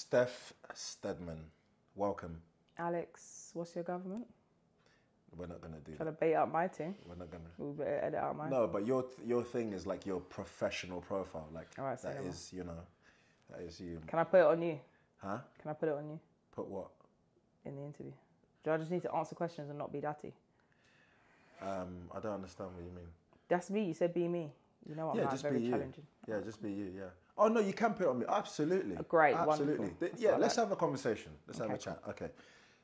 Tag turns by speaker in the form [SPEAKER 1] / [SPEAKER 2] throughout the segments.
[SPEAKER 1] Steph Steadman, welcome.
[SPEAKER 2] Alex, what's your government?
[SPEAKER 1] We're not gonna do
[SPEAKER 2] Trying
[SPEAKER 1] that.
[SPEAKER 2] to bait out my team.
[SPEAKER 1] We're not gonna.
[SPEAKER 2] We better edit out mine.
[SPEAKER 1] No, but your thing is like your professional profile. Like
[SPEAKER 2] All right, say
[SPEAKER 1] that
[SPEAKER 2] no more.
[SPEAKER 1] is, that is you.
[SPEAKER 2] Can I put it on you?
[SPEAKER 1] Huh?
[SPEAKER 2] Can I put it on you
[SPEAKER 1] Put what?
[SPEAKER 2] in the interview? Do I just need to answer questions and not be datty?
[SPEAKER 1] I don't understand what you mean.
[SPEAKER 2] That's me. You said be me. You know I'm
[SPEAKER 1] Yeah,
[SPEAKER 2] not
[SPEAKER 1] just
[SPEAKER 2] very
[SPEAKER 1] be you.
[SPEAKER 2] challenging.
[SPEAKER 1] Yeah, just be you. Yeah. Oh no, you can put it on me. Absolutely.
[SPEAKER 2] Great,
[SPEAKER 1] Absolutely.
[SPEAKER 2] wonderful. That's
[SPEAKER 1] Yeah,
[SPEAKER 2] what I
[SPEAKER 1] let's
[SPEAKER 2] like.
[SPEAKER 1] have a conversation. Let's have a
[SPEAKER 2] Okay,
[SPEAKER 1] chat. Okay.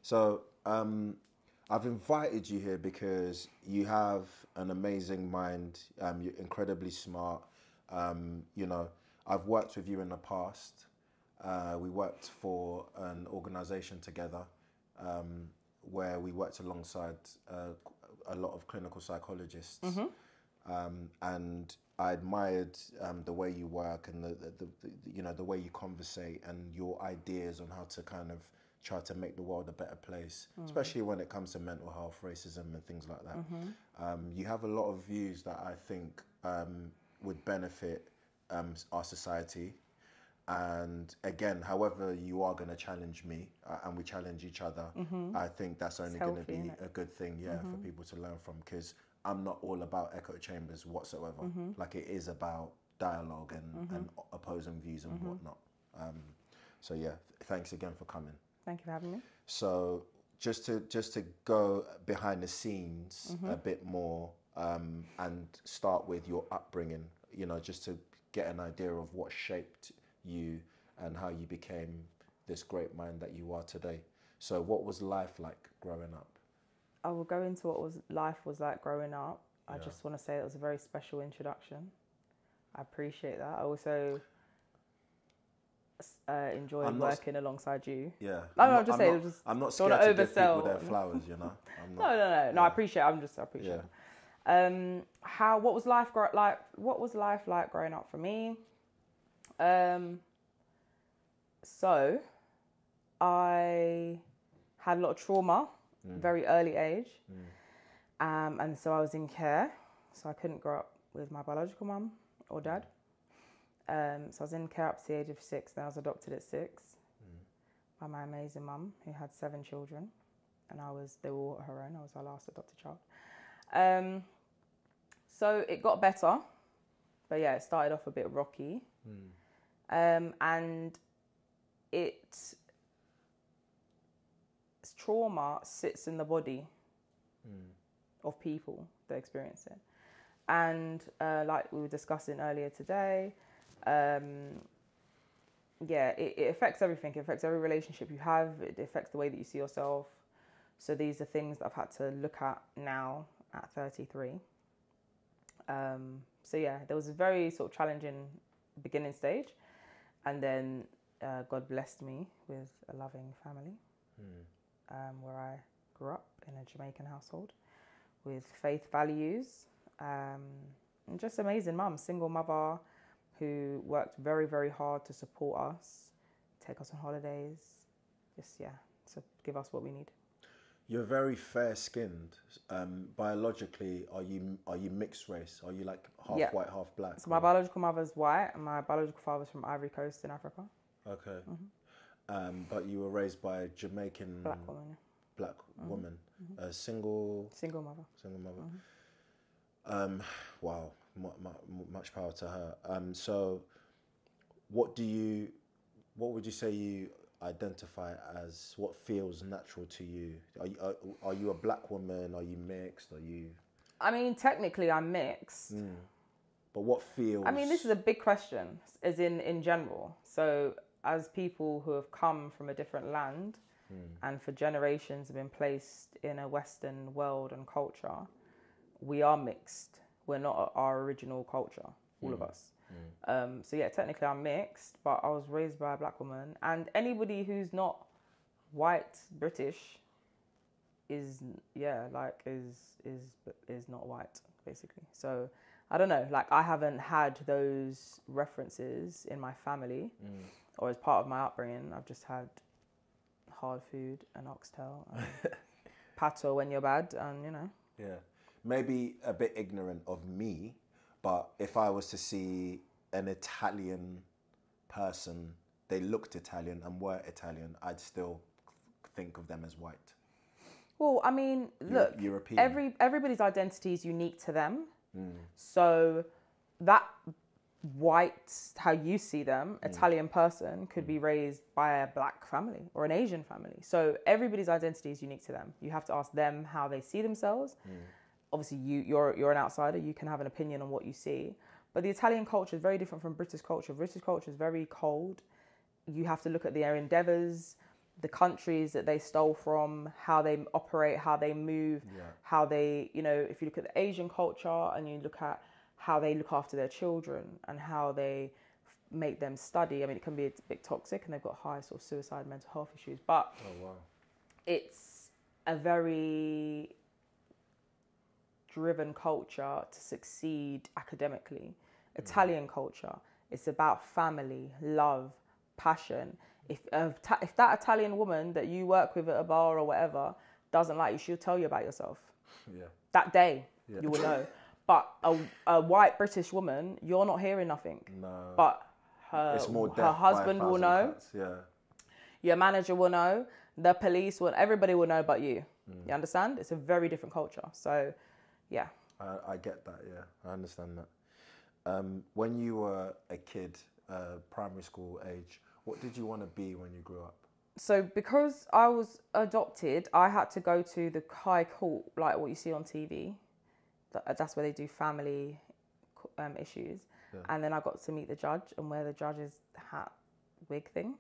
[SPEAKER 1] So I've invited you here because you have an amazing mind. You're incredibly smart. I've worked with you in the past. We worked for an organization together where we worked alongside a lot of clinical psychologists. And I admired the way you work and the way you conversate and your ideas on how to kind of try to make the world a better place, especially when it comes to mental health, racism, and things like that. You have a lot of views that I think would benefit our society. And again, however you are going to challenge me and we challenge each other, I think that's only going to
[SPEAKER 2] healthy,
[SPEAKER 1] be
[SPEAKER 2] innit?
[SPEAKER 1] a good thing, for people to learn from, because I'm not all about echo chambers whatsoever. Like, it is about dialogue and opposing views and whatnot. So yeah, thanks again for coming.
[SPEAKER 2] Thank you for having me.
[SPEAKER 1] So just to go behind the scenes a bit more and start with your upbringing, just to get an idea of what shaped you and how you became this great mind that you are today. So what was life like growing up?
[SPEAKER 2] I will go into what life was like growing up. I
[SPEAKER 1] Yeah.
[SPEAKER 2] just want to say it was a very special introduction. I appreciate that. I also enjoyed working alongside you.
[SPEAKER 1] Yeah.
[SPEAKER 2] I'm just saying,
[SPEAKER 1] I'm not
[SPEAKER 2] don't
[SPEAKER 1] scared to give people
[SPEAKER 2] oversell.
[SPEAKER 1] their flowers, I'm not.
[SPEAKER 2] No. I appreciate it. I appreciate it. What was life like? What was life like growing up for me? So I had a lot of trauma, very early age, and so I was in care. So I couldn't grow up with my biological mum or dad. So I was in care up to the age of 6. Then I was adopted at 6 by my amazing mum, who had 7 children, and they were all her own. I was her last adopted child. So it got better, but yeah, it started off a bit rocky, and trauma sits in the body of people that experience it, and like we were discussing earlier today. It affects everything. It affects every relationship you have. It affects the way that you see yourself. So these are things that I've had to look at now at 33. There was a very sort of challenging beginning stage, and then God blessed me with a loving family, where I grew up in a Jamaican household with faith values, and just amazing mum, single mother, who worked very, very hard to support us, take us on holidays, to give us what we need.
[SPEAKER 1] You're very fair-skinned. Biologically, are you mixed race? Are you like half white, half black?
[SPEAKER 2] So my biological mother's white, and my biological father's from Ivory Coast in Africa.
[SPEAKER 1] Okay. But you were raised by a Jamaican
[SPEAKER 2] Black woman.
[SPEAKER 1] Black woman, a single
[SPEAKER 2] mother.
[SPEAKER 1] Wow, much power to her. So, what would you say you identify as? What feels natural to you? Are you a black woman? Are you mixed? Are you?
[SPEAKER 2] I mean, technically, I'm mixed.
[SPEAKER 1] But what feels?
[SPEAKER 2] I mean, this is a big question, as in general. So, as people who have come from a different land and for generations have been placed in a Western world and culture, we are mixed. We're not our original culture, all of us. Technically I'm mixed, but I was raised by a black woman, and anybody who's not white British is not white, basically. So I don't know, like, I haven't had those references in my family or as part of my upbringing. I've just had hard food and oxtail and pato when you're bad, and
[SPEAKER 1] Yeah, maybe a bit ignorant of me, but if I was to see an Italian person they looked Italian and were Italian, I'd still think of them as white.
[SPEAKER 2] Well, I mean, look,
[SPEAKER 1] European.
[SPEAKER 2] everybody's identity is unique to them. So that white, how you see them, Italian person could be raised by a black family or an Asian family. So everybody's identity is unique to them. You have to ask them how they see themselves. Obviously, you're an outsider. You can have an opinion on what you see. But the Italian culture is very different from British culture. British culture is very cold. You have to look at their endeavors, the countries that they stole from, how they operate, how they move, how they, if you look at the Asian culture and you look at how they look after their children and how they make them study. I mean, it can be a bit toxic and they've got high sort of suicide, mental health issues, but it's a very driven culture to succeed academically. Italian culture, it's about family, love, passion. If that Italian woman that you work with at a bar or whatever doesn't like you, she'll tell you about yourself. That day, you will know. But a white British woman, you're not hearing nothing. No. But her husband will know.
[SPEAKER 1] Cuts. Yeah.
[SPEAKER 2] Your manager will know. The police will. Everybody will know but you. You understand? It's a very different culture. So, yeah.
[SPEAKER 1] I get that. Yeah, I understand that. When you were a kid, primary school age, what did you want to be when you grew up?
[SPEAKER 2] So because I was adopted, I had to go to the high court, like what you see on TV. That's where they do family issues. And then I got to meet the judge and wear the judge's hat wig thing.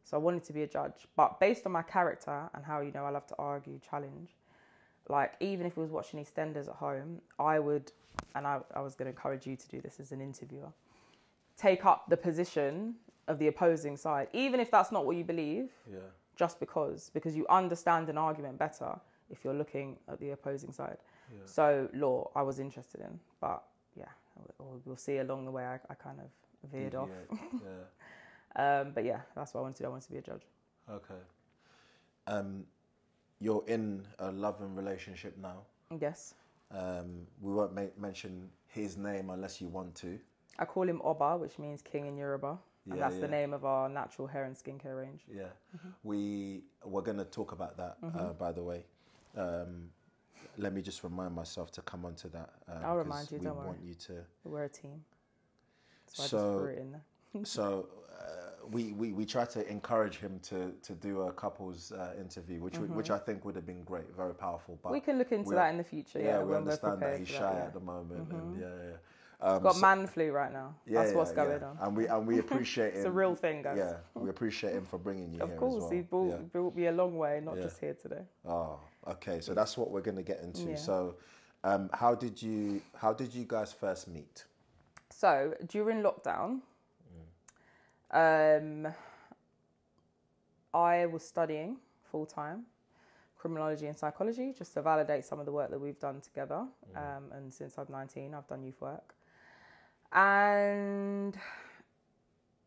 [SPEAKER 2] So I wanted to be a judge. But based on my character and how, I love to argue, challenge, like even if we was watching EastEnders at home, I would, and I was going to encourage you to do this as an interviewer, take up the position of the opposing side, even if that's not what you believe, just because you understand an argument better if you're looking at the opposing side. So law, I was interested in, but we'll see along the way. I kind of veered off. But yeah, that's what I wanted to do. I wanted to be a judge.
[SPEAKER 1] Okay. You're in a loving relationship now.
[SPEAKER 2] Yes.
[SPEAKER 1] We won't mention his name unless you want to.
[SPEAKER 2] I call him Oba, which means king in Yoruba. And that's the name of our natural hair and skincare range. Yeah.
[SPEAKER 1] We're going to talk about that, by the way. Let me just remind myself to come onto that.
[SPEAKER 2] I'll remind you, don't worry.
[SPEAKER 1] We want you to...
[SPEAKER 2] We're a team. So I just threw it in there.
[SPEAKER 1] So we try to encourage him to do a couples interview, which I think would have been great, very powerful. But
[SPEAKER 2] we can look into that in the future. Yeah,
[SPEAKER 1] we understand that he's shy at the moment. And
[SPEAKER 2] he's got man flu right now. That's what's going on.
[SPEAKER 1] And we appreciate him.
[SPEAKER 2] It's a real thing, guys.
[SPEAKER 1] Yeah, we appreciate him for bringing you here as well.
[SPEAKER 2] Of course, he brought me a long way, not just here today.
[SPEAKER 1] Oh, okay. So that's what we're going to get into. Yeah. So how did you guys first meet?
[SPEAKER 2] So during lockdown, I was studying full-time criminology and psychology just to validate some of the work that we've done together. And since I'm 19, I've done youth work. And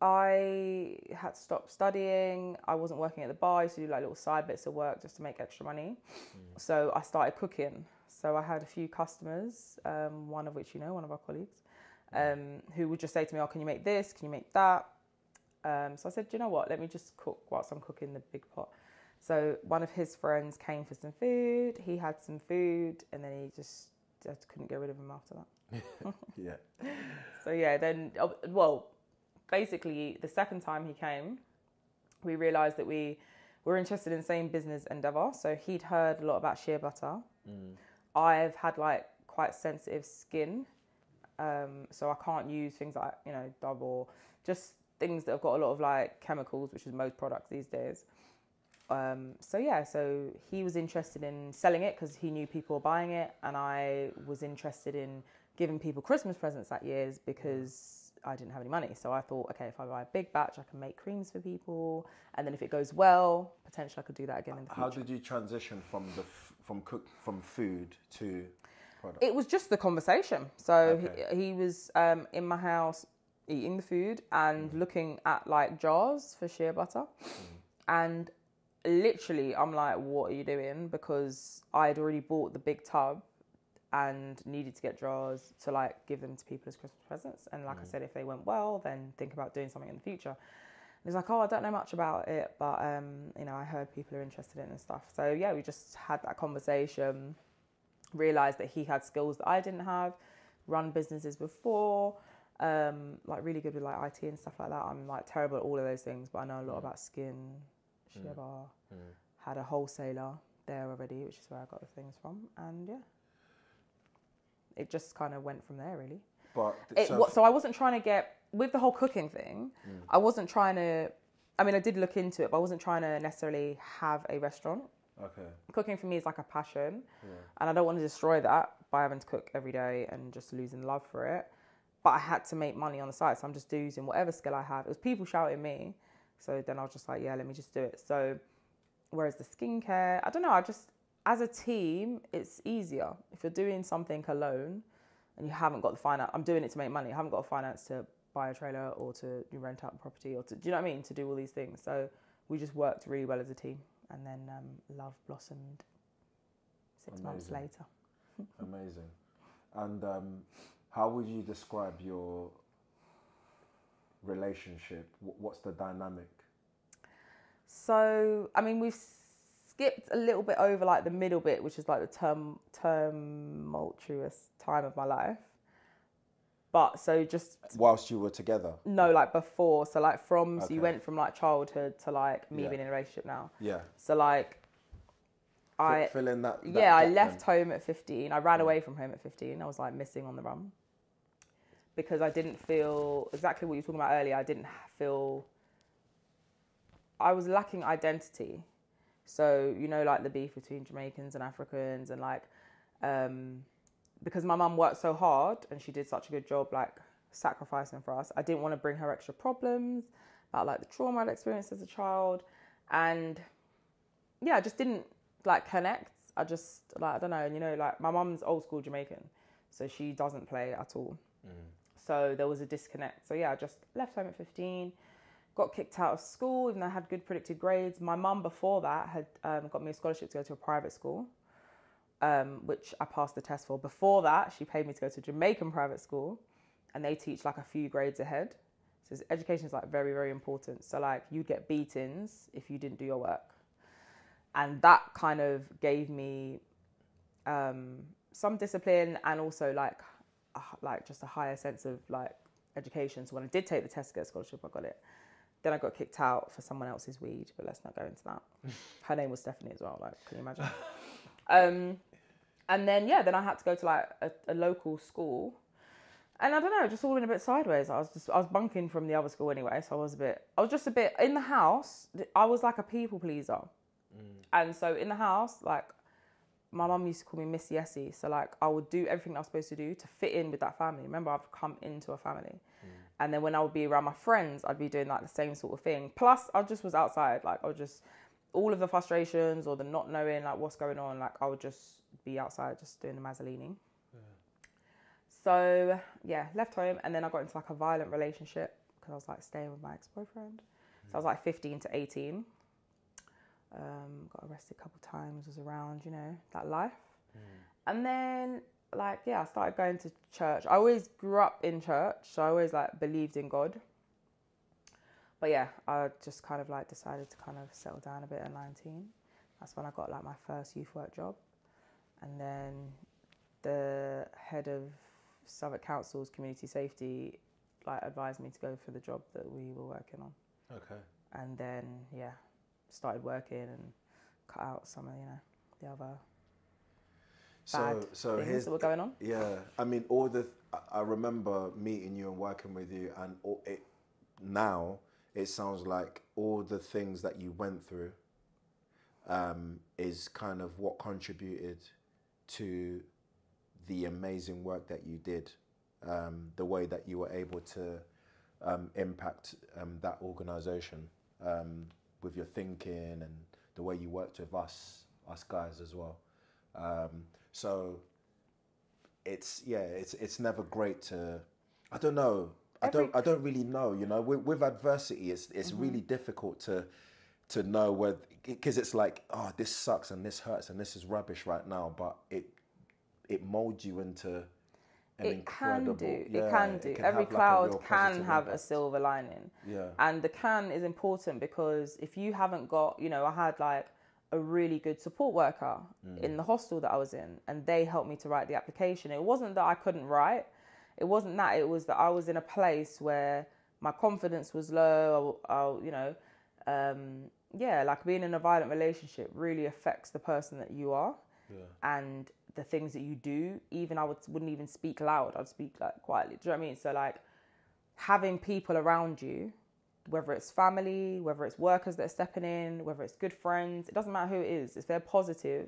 [SPEAKER 2] I had to stop studying. I wasn't working at the bar. I used to do like little side bits of work just to make extra money. So I started cooking. So I had a few customers, one of which, one of our colleagues, who would just say to me, oh, can you make this? Can you make that? So I said, do you know what? Let me just cook whilst I'm cooking the big pot. So one of his friends came for some food. He had some food and then I just couldn't get rid of him after that. So then, basically the second time he came, we realised that we were interested in the same business endeavour. So he'd heard a lot about shea butter. I've had like quite sensitive skin. So I can't use things like, Dove or just things that have got a lot of like chemicals, which is most products these days. So he was interested in selling it because he knew people were buying it, and I was interested in giving people Christmas presents that year because I didn't have any money. So I thought, okay, if I buy a big batch, I can make creams for people, and then if it goes well, potentially I could do that again in the future.
[SPEAKER 1] How did you transition from food to product?
[SPEAKER 2] It was just the conversation. So he was in my house eating the food and looking at like jars for shea butter, and literally I'm like, what are you doing? Because I had already bought the big tub and needed to get jars to like give them to people as Christmas presents. And like I said, if they went well, then think about doing something in the future. He's like, oh, I don't know much about it, but you know, I heard people are interested in it and stuff. So yeah, we just had that conversation, realized that he had skills that I didn't have, run businesses before, like really good with like IT and stuff like that. I'm like terrible at all of those things, but I know a lot about skin, shea bar. Had a wholesaler there already, which is where I got the things from, and yeah, it just kind of went from there really.
[SPEAKER 1] But
[SPEAKER 2] So I wasn't trying to get, with the whole cooking thing, I wasn't trying to, I mean, I did look into it, but I wasn't trying to necessarily have a restaurant.
[SPEAKER 1] Okay.
[SPEAKER 2] Cooking for me is like a passion, and I don't want to destroy that by having to cook every day and just losing love for it. But I had to make money on the side, so I'm just using whatever skill I have. It was people shouting me, so then I was just like, yeah, let me just do it. So whereas the skincare, I don't know, I just, as a team, it's easier. If you're doing something alone and you haven't got the finance, I'm doing it to make money. I haven't got the finance to buy a trailer or to rent out a property or to, do you know what I mean? To do all these things. So we just worked really well as a team, and then love blossomed 6 months later.
[SPEAKER 1] Amazing. And how would you describe your relationship? What's the dynamic?
[SPEAKER 2] So, I mean, we've skipped a little bit over like the middle bit, which is like the tumultuous time of my life. But so just...
[SPEAKER 1] Whilst you were together?
[SPEAKER 2] No, like before. So like from, so you went from like childhood to like me being in a relationship now.
[SPEAKER 1] Yeah.
[SPEAKER 2] So like
[SPEAKER 1] Fill in that
[SPEAKER 2] I left home at 15. I ran away from home at 15. I was like missing on the run. Because I didn't feel, exactly what you were talking about earlier, I didn't feel... I was lacking identity. So, you know, like the beef between Jamaicans and Africans and like, because my mum worked so hard and she did such a good job, like sacrificing for us. I didn't want to bring her extra problems about like the trauma I'd experienced as a child. And yeah, I just didn't like connect. I just like, I don't know, you know, like my mum's old school Jamaican, so she doesn't play at all. So there was a disconnect. So yeah, I just left home at 15. Got kicked out of school, even though I had good predicted grades. My mum before that had got me a scholarship to go to a private school, which I passed the test for. Before that, she paid me to go to a Jamaican private school, and they teach like a few grades ahead. So education is like very, very important. So like you'd get beatings if you didn't do your work. And that kind of gave me some discipline and also like just a higher sense of like education. So when I did take the test to get a scholarship, I got it. Then I got kicked out for someone else's weed, but let's not go into that. Her name was Stephanie as well, like, can you imagine? And then, yeah, then I had to go to like a local school. And I don't know, just all in a bit sideways. I was bunking from the other school anyway, so I was just a bit, in the house, I was like a people pleaser. And so in the house, like, my mum used to call me Miss Yessie. So like, I would do everything I was supposed to do to fit in with that family. Remember, I've come into a family. And then when I would be around my friends, I'd be doing like the same sort of thing. Plus, I just was outside. Like, I would just, all of the frustrations or the not knowing like what's going on, like I would just be outside just doing the Mazzolini. So yeah, left home, and then I got into like a violent relationship because I was like staying with my ex-boyfriend. So I was like 15 to 18. Got arrested a couple of times, was around, you know, that life. And then like, yeah, I started going to church. I always grew up in church, so I always like believed in God. But yeah, I just kind of like decided to kind of settle down a bit at 19. That's when I got like my first youth work job. And then the head of Southwark Council's community safety like advised me to go for the job that we were working on.
[SPEAKER 1] Okay.
[SPEAKER 2] And then, yeah, started working and cut out some of, you know, the other bad things that were going on.
[SPEAKER 1] Yeah, I mean, I remember meeting you and working with you, and now it sounds like all the things that you went through is kind of what contributed to the amazing work that you did, the way that you were able to impact that organisation with your thinking and the way you worked with us guys as well. So it's never great to, I don't know, I don't really know, you know, with adversity, it's really difficult to know whether, because it's like, oh, this sucks and this hurts and this is rubbish right now, but it molds you into an incredible...
[SPEAKER 2] It can do.
[SPEAKER 1] It can
[SPEAKER 2] Every
[SPEAKER 1] have like a
[SPEAKER 2] cloud
[SPEAKER 1] real
[SPEAKER 2] can
[SPEAKER 1] positive
[SPEAKER 2] have a
[SPEAKER 1] impact.
[SPEAKER 2] silver lining.
[SPEAKER 1] Yeah.
[SPEAKER 2] And the can is important because if you haven't got, I had like a really good support worker in the hostel that I was in, and they helped me to write the application. It wasn't that I couldn't write. It wasn't that. It was that I was in a place where my confidence was low. Like being in a violent relationship really affects the person that you are.
[SPEAKER 1] Yeah.
[SPEAKER 2] And the things that you do. Even I wouldn't even speak loud. I'd speak like quietly. Do you know what I mean? So like having people around you, whether it's family, whether it's workers that are stepping in, whether it's good friends, it doesn't matter who it is. If they're positive,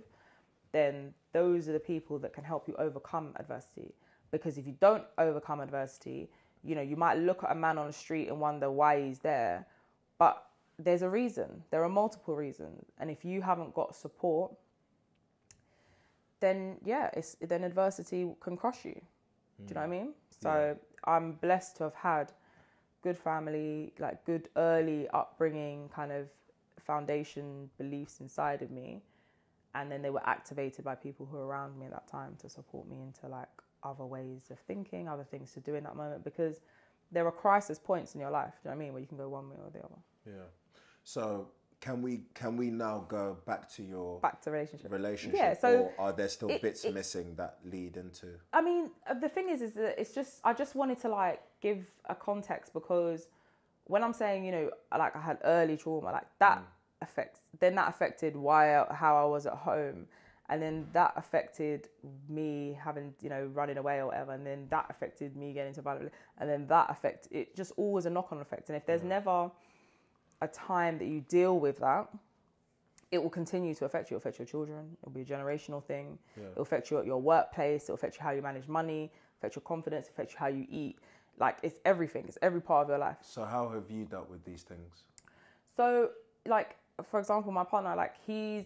[SPEAKER 2] then those are the people that can help you overcome adversity. Because if you don't overcome adversity, you might look at a man on the street and wonder why he's there, but there's a reason. There are multiple reasons. And if you haven't got support, then then adversity can crush you. Do you know what I mean? So I'm blessed to have had good family, like good early upbringing, kind of foundation beliefs inside of me. And then they were activated by people who were around me at that time to support me into like other ways of thinking, other things to do in that moment, because there are crisis points in your life, do you know what I mean, where you can go one way or the other.
[SPEAKER 1] Yeah. So can we now go back to your relationship?
[SPEAKER 2] Yeah. So
[SPEAKER 1] or are there still bits missing that lead into?
[SPEAKER 2] I mean, the thing is that it's just I just wanted to like give a context, because when I'm saying like I had early trauma, like that that affected how I was at home, and then that affected me having running away or whatever, and then that affected me getting into violence, and then that affected it. Just always a knock-on effect, and if there's never a time that you deal with that, it will continue to affect you. It'll affect your children. It'll be a generational thing. Yeah. It'll affect you at your workplace. It'll affect you how you manage money, affect your confidence, affect you how you eat. Like, it's everything. It's every part of your life.
[SPEAKER 1] So how have you dealt with these things?
[SPEAKER 2] So, like, for example, my partner, like, he's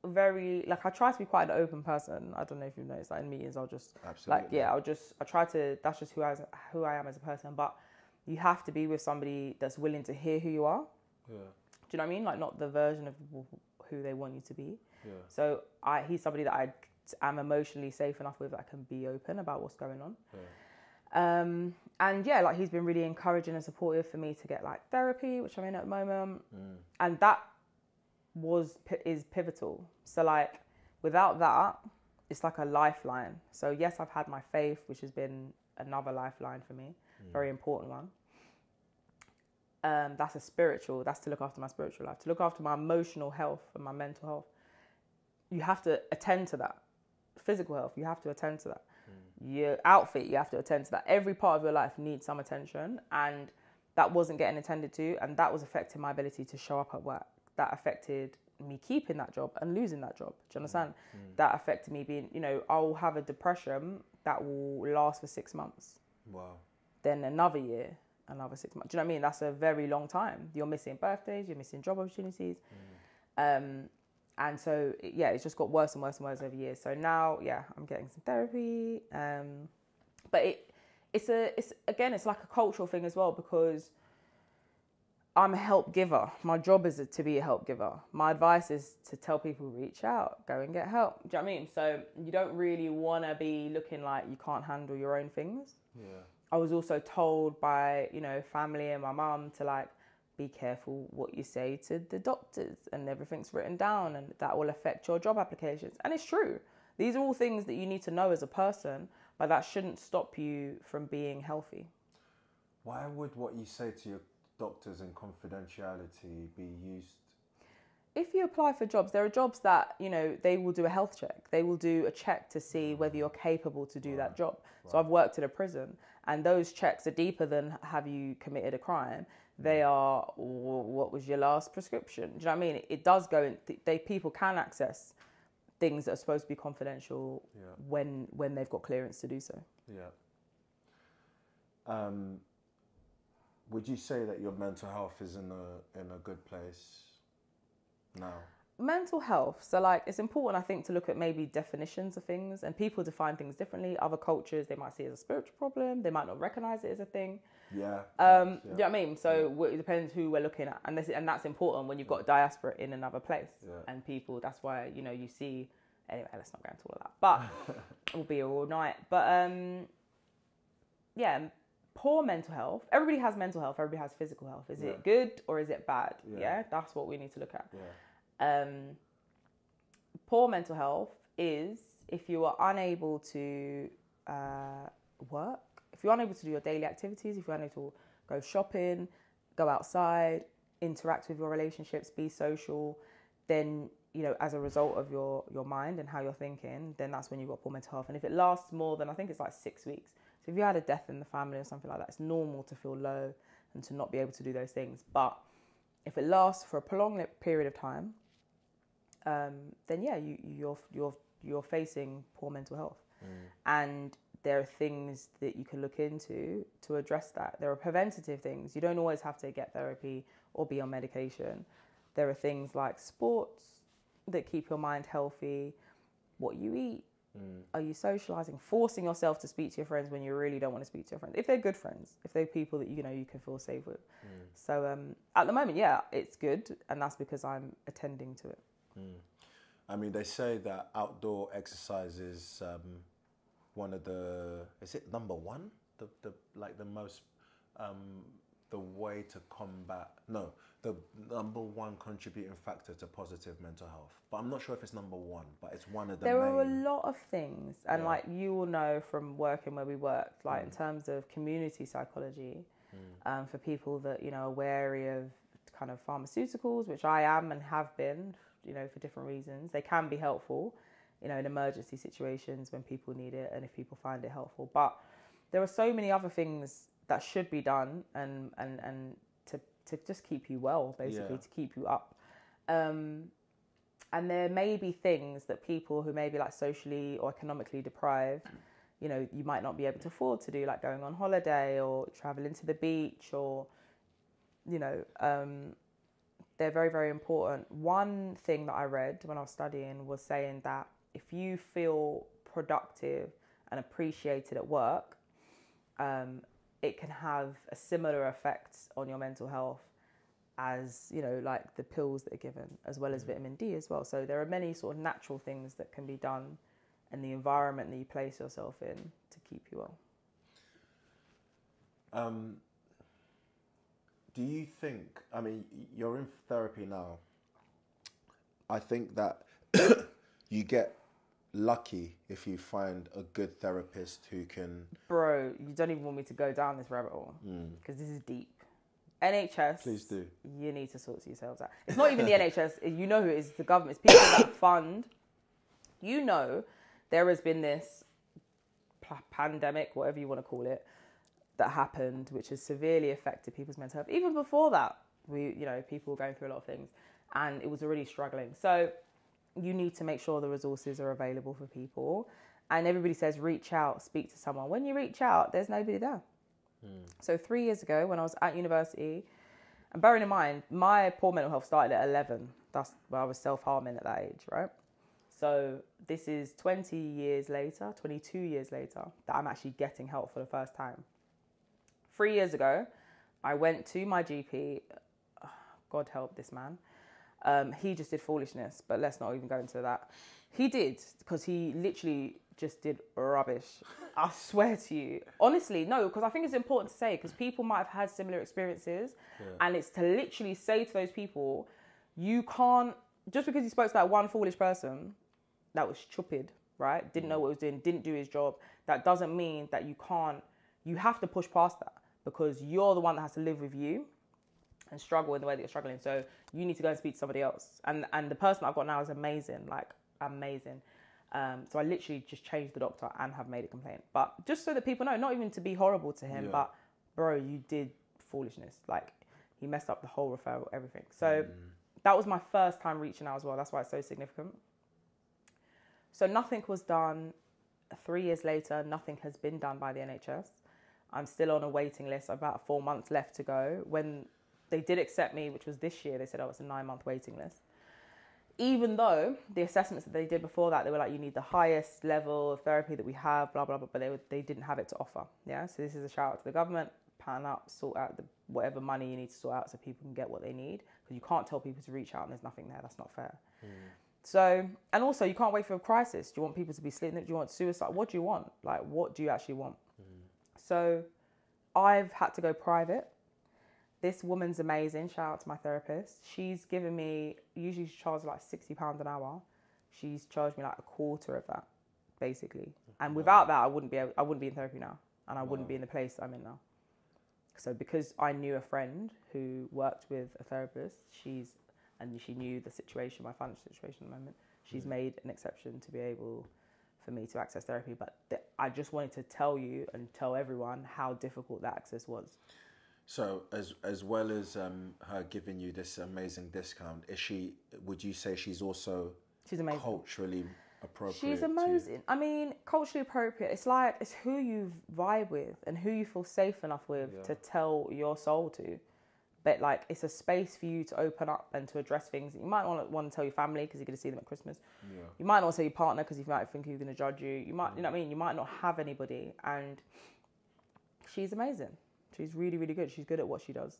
[SPEAKER 2] very, like, I try to be quite an open person. I don't know if you've noticed that in meetings. I'll just,
[SPEAKER 1] absolutely,
[SPEAKER 2] I try to, that's just who I am as a person. But you have to be with somebody that's willing to hear who you are. Yeah. Do you know what I mean? Like, not the version of who they want you to be. Yeah. So he's somebody that I am emotionally safe enough with that I can be open about what's going on. Yeah. And yeah, like, he's been really encouraging and supportive for me to get like therapy, which I'm in at the moment. And that is pivotal. So like, without that, it's like a lifeline. So yes, I've had my faith, which has been another lifeline for me, very important one. That's to look after my spiritual life, to look after my emotional health and my mental health. You have to attend to that. Physical health, you have to attend to that. Your outfit, you have to attend to that. Every part of your life needs some attention, and that wasn't getting attended to, and that was affecting my ability to show up at work. That affected me keeping that job and losing that job. Do you understand? That affected me being, I'll have a depression that will last for 6 months. Wow. Then another year, another 6 months. Do you know what I mean? That's a very long time. You're missing birthdays, you're missing job opportunities. And so, yeah, it's just got worse and worse and worse over years. So now, yeah, I'm getting some therapy. But it's like a cultural thing as well, because I'm a help giver. My job is to be a help giver. My advice is to tell people, reach out, go and get help. Do you know what I mean? So you don't really want to be looking like you can't handle your own things. Yeah. I was also told by, family and my mum to like, be careful what you say to the doctors, and everything's written down, and that will affect your job applications. And it's true. These are all things that you need to know as a person, but that shouldn't stop you from being healthy.
[SPEAKER 1] Why would what you say to your doctors in confidentiality be used?
[SPEAKER 2] If you apply for jobs, there are jobs that, they will do a health check. They will do a check to see whether you're capable to do that job. So I've worked in a prison, and those checks are deeper than have you committed a crime. They are, what was your last prescription? Do you know what I mean? It does go in, people can access things that are supposed to be confidential when they've got clearance to do so.
[SPEAKER 1] Yeah. Would you say that your mental health is in a good place now?
[SPEAKER 2] Mental health. So like, it's important, I think, to look at maybe definitions of things, and people define things differently. Other cultures, they might see it as a spiritual problem. They might not recognize it as a thing. Yeah. Do you know what I mean? So it depends who we're looking at. And that's important when you've got diaspora in another place. Yeah. And people, that's why, you see, anyway, let's not go into all of that. But we'll be all night. But poor mental health. Everybody has mental health. Everybody has physical health. Is it good or is it bad? Yeah, that's what we need to look at. Poor mental health is if you are unable to work, if you're unable to do your daily activities, if you're unable to go shopping, go outside, interact with your relationships, be social, then, you know, as a result of your mind and how you're thinking, then that's when you've got poor mental health. And if it lasts more than, I think it's like 6 weeks. So if you had a death in the family or something like that, it's normal to feel low and to not be able to do those things. But if it lasts for a prolonged period of time, then yeah, you're facing poor mental health. And there are things that you can look into to address that. There are preventative things. You don't always have to get therapy or be on medication. There are things like sports that keep your mind healthy, what you eat. Are you socializing, forcing yourself to speak to your friends when you really don't want to speak to your friends, if they're good friends, if they're people that you know you can feel safe with. So at the moment, yeah, it's good, and that's because I'm attending to it.
[SPEAKER 1] I mean, they say that outdoor exercise is one of the, is it number one? The most, the way to combat, no, the number one contributing factor to positive mental health. But I'm not sure if it's number one, but it's one of the
[SPEAKER 2] There are a lot of things, and like you will know from working where we worked, like in terms of community psychology, for people that, you know, are wary of kind of pharmaceuticals, which I am and have been, you know, for different reasons. They can be helpful, you know, in emergency situations when people need it and if people find it helpful. But there are so many other things that should be done and to just keep you well, basically, to keep you up. And there may be things that people who may be like socially or economically deprived, you know, you might not be able to afford to do, like going on holiday or traveling to the beach, or, you know, they're very, very important. One thing that I read when I was studying was saying that if you feel productive and appreciated at work, it can have a similar effect on your mental health as, you know, like the pills that are given, as well as vitamin D as well. So there are many sort of natural things that can be done in the environment that you place yourself in to keep you well.
[SPEAKER 1] Do you think, I mean, you're in therapy now. I think that you get lucky if you find a good therapist who can...
[SPEAKER 2] Bro, you don't even want me to go down this rabbit hole, because this is deep. NHS,
[SPEAKER 1] please do.
[SPEAKER 2] You need to sort yourselves out. It's not even the NHS, you know who it is, the government. It's people that fund. You know, there has been this pandemic, whatever you want to call it, that happened, which has severely affected people's mental health. Even before that, people were going through a lot of things, and it was already struggling. So you need to make sure the resources are available for people. And everybody says, reach out, speak to someone. When you reach out, there's nobody there. So 3 years ago, when I was at university, and bearing in mind, my poor mental health started at 11. That's where I was self-harming at that age, right? So this is 22 years later, that I'm actually getting help for the first time. 3 years ago, I went to my GP. God help this man. He just did foolishness, but let's not even go into that. He did, because he literally just did rubbish. I swear to you. Honestly, no, because I think it's important to say, because people might have had similar experiences, and it's to literally say to those people, you can't, just because you spoke to that one foolish person that was stupid, right? Didn't know what he was doing, didn't do his job. That doesn't mean that you can't, you have to push past that, because you're the one that has to live with you and struggle in the way that you're struggling. So you need to go and speak to somebody else. And the person I've got now is amazing, like amazing. So I literally just changed the doctor and have made a complaint. But just so that people know, not even to be horrible to him, but bro, you did foolishness. Like, he messed up the whole referral, everything. So that was my first time reaching out as well. That's why it's so significant. So nothing was done. 3 years later, nothing has been done by the NHS. I'm still on a waiting list. About 4 months left to go. When they did accept me, which was this year, they said, oh, it's a 9-month waiting list. Even though the assessments that they did before that, they were like, you need the highest level of therapy that we have, blah, blah, blah, but they didn't have it to offer. Yeah, so this is a shout out to the government. Pan up, sort out whatever money you need to sort out so people can get what they need. Because you can't tell people to reach out and there's nothing there. That's not fair. So, and also you can't wait for a crisis. Do you want people to be sleeping? Do you want suicide? What do you want? Like, what do you actually want? So I've had to go private. This woman's amazing. Shout out to my therapist. She's given me, usually she charges like £60 an hour. She's charged me like a quarter of that, basically. And without that, I wouldn't be in therapy now, and I wouldn't be in the place I'm in now. So because I knew a friend who worked with a therapist, she knew the situation, my financial situation at the moment. She's made an exception to be able for me to access therapy. But I just wanted to tell you and tell everyone how difficult that access was.
[SPEAKER 1] So as well as her giving you this amazing discount, would you say she's
[SPEAKER 2] amazing.
[SPEAKER 1] Culturally appropriate?
[SPEAKER 2] She's amazing. I mean, culturally appropriate. It's who you vibe with and who you feel safe enough with to tell your soul to. But like, it's a space for you to open up and to address things. You might want to tell your family because you're going to see them at Christmas. Yeah. You might not tell your partner because you might think you're going to judge you. You might, you know what I mean? You might not have anybody. And she's amazing. She's really, really good. She's good at what she does.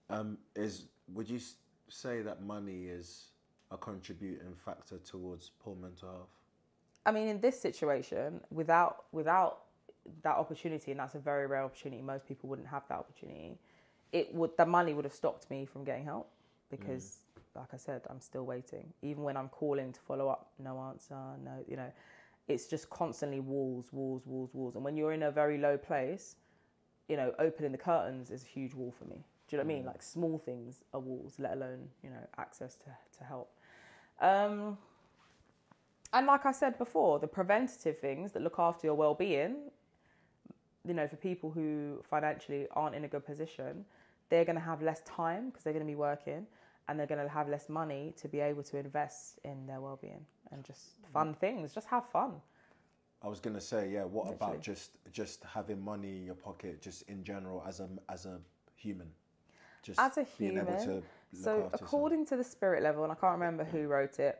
[SPEAKER 1] Would you say that money is a contributing factor towards poor mental health?
[SPEAKER 2] I mean, in this situation, without that opportunity, and that's a very rare opportunity, most people wouldn't have that opportunity. The money would have stopped me from getting help because, like I said, I'm still waiting. Even when I'm calling to follow up, no answer, no, it's just constantly walls. And when you're in a very low place, opening the curtains is a huge wall for me. Do you know what I mean? Like, small things are walls, let alone, access to help. And like I said before, the preventative things that look after your well-being, for people who financially aren't in a good position, they're going to have less time because they're going to be working, and they're going to have less money to be able to invest in their well-being and just fun things. Just have fun.
[SPEAKER 1] I was going to say, what Literally. About just having money in your pocket, just in general, as a human? Just
[SPEAKER 2] as a
[SPEAKER 1] being
[SPEAKER 2] human.
[SPEAKER 1] Able to
[SPEAKER 2] So according to the spirit level, and I can't remember who wrote it,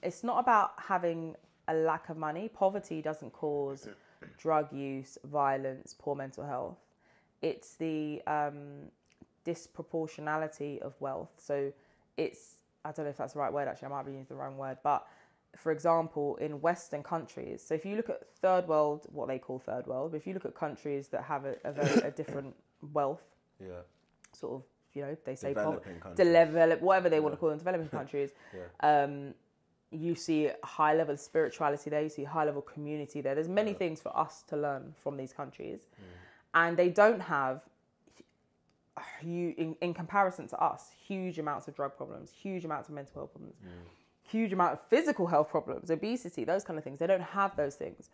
[SPEAKER 2] it's not about having a lack of money. Poverty doesn't cause drug use, violence, poor mental health. It's the disproportionality of wealth. So it's, I don't know if that's the right word, actually, I might be using the wrong word, but for example, in Western countries, so if you look at third world, what they call third world, but if you look at countries that have a different wealth, sort of, they say develop, whatever they want to call them, developing countries, you see a high level of spirituality there, you see a high level community there. There's many things for us to learn from these countries. And they don't have, in comparison to us, huge amounts of drug problems, huge amounts of mental health problems, huge amount of physical health problems, obesity, those kind of things. They don't have those things.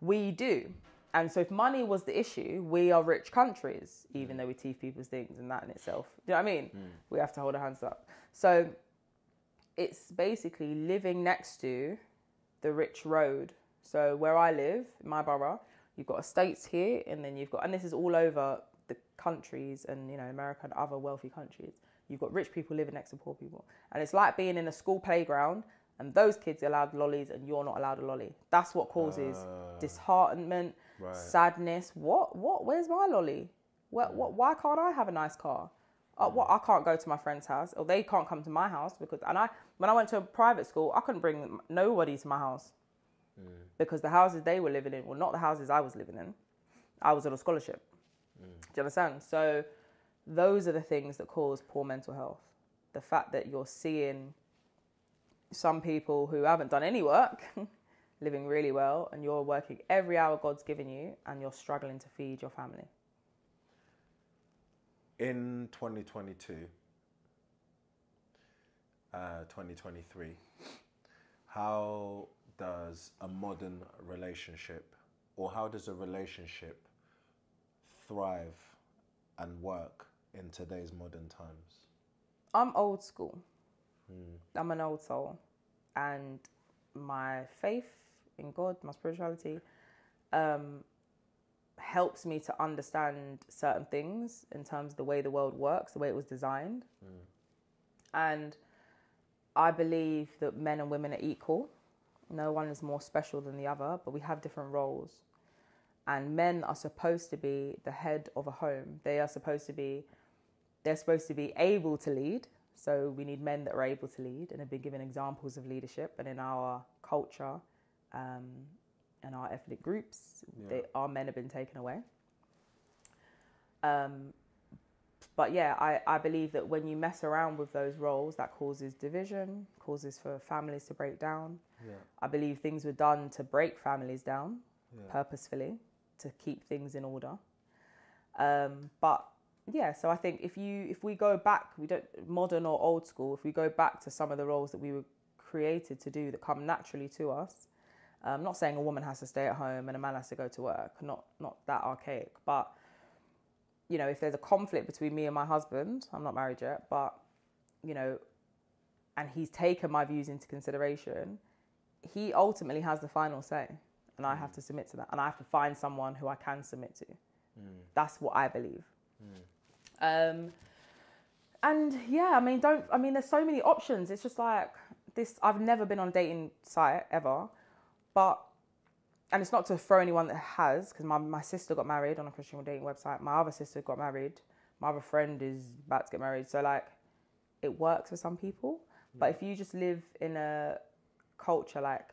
[SPEAKER 2] We do. And so if money was the issue, we are rich countries, even though we thieve people's things, and that in itself. Do you know what I mean? We have to hold our hands up. So it's basically living next to the rich road. So where I live, in my borough, you've got estates here, and then and this is all over the countries and, America and other wealthy countries. You've got rich people living next to poor people. And it's like being in a school playground and those kids are allowed lollies and you're not allowed a lolly. That's what causes disheartenment, sadness. Where's my lolly? Why can't I have a nice car? I can't go to my friend's house, or they can't come to my house when I went to a private school, I couldn't bring nobody to my house because the houses they were living in were not the houses I was living in. I was on a scholarship. Do you understand? So those are the things that cause poor mental health. The fact that you're seeing some people who haven't done any work living really well, and you're working every hour God's given you, and you're struggling to feed your family.
[SPEAKER 1] In 2022, 2023, how does a modern relationship, or how does a relationship thrive and work in today's modern times?
[SPEAKER 2] I'm old school. I'm an old soul, and my faith in God, my spirituality, helps me to understand certain things in terms of the way the world works, the way it was designed. And I believe that men and women are equal. No one is more special than the other, but we have different roles. And men are supposed to be the head of a home. They're supposed to be able to lead. So we need men that are able to lead and have been given examples of leadership. And in our culture, and our ethnic groups.
[SPEAKER 1] Yeah.
[SPEAKER 2] Our men have been taken away. But yeah, I believe that when you mess around with those roles, that causes division, causes for families to break down.
[SPEAKER 1] Yeah.
[SPEAKER 2] I believe things were done to break families down,
[SPEAKER 1] Yeah.
[SPEAKER 2] purposefully, to keep things in order. But yeah, so I think if we go back, we don't modern or old school. If we go back to some of the roles that we were created to do that come naturally to us, I'm not saying a woman has to stay at home and a man has to go to work. Not that archaic, but you know, if there's a conflict between me and my husband, I'm not married yet, but you know, and he's taken my views into consideration, he ultimately has the final say, and I have to submit to that, and I have to find someone who I can submit to. That's what I believe. And yeah, I mean, there's so many options. It's just like this. I've never been on a dating site ever, and it's not to throw anyone that has, because my sister got married on a Christian dating website. My other sister got married. My other friend is about to get married. So like, it works for some people. But if you just live in a culture, like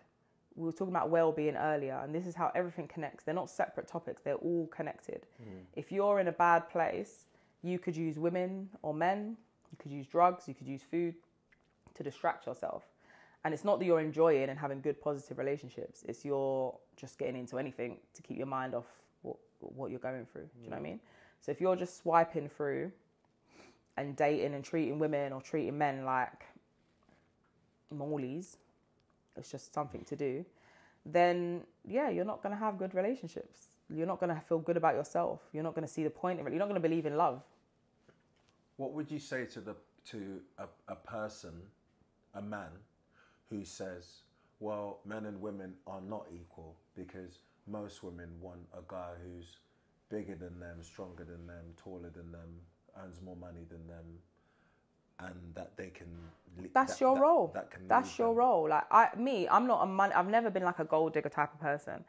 [SPEAKER 2] we were talking about well-being earlier, and this is how everything connects. They're not separate topics. They're all connected. If you're in a bad place, you could use women or men. You could use drugs. You could use food to distract yourself. And it's not that you're enjoying and having good, positive relationships. It's you're just getting into anything to keep your mind off what you're going through. Do you know what I mean? So if you're just swiping through and dating and treating women or treating men like Morleys, it's just something to do, then yeah, you're not going to have good relationships. You're not going to feel good about yourself. You're not going to see the point in it. You're not going to believe in love.
[SPEAKER 1] What would you say to a person, a man, who says, well, men and women are not equal because most women want a guy who's bigger than them, stronger than them, taller than them, earns more money than them, and that they can...
[SPEAKER 2] That's your role. That's your
[SPEAKER 1] them.
[SPEAKER 2] role. Like I'm not a money... I've never been like a gold digger type of person.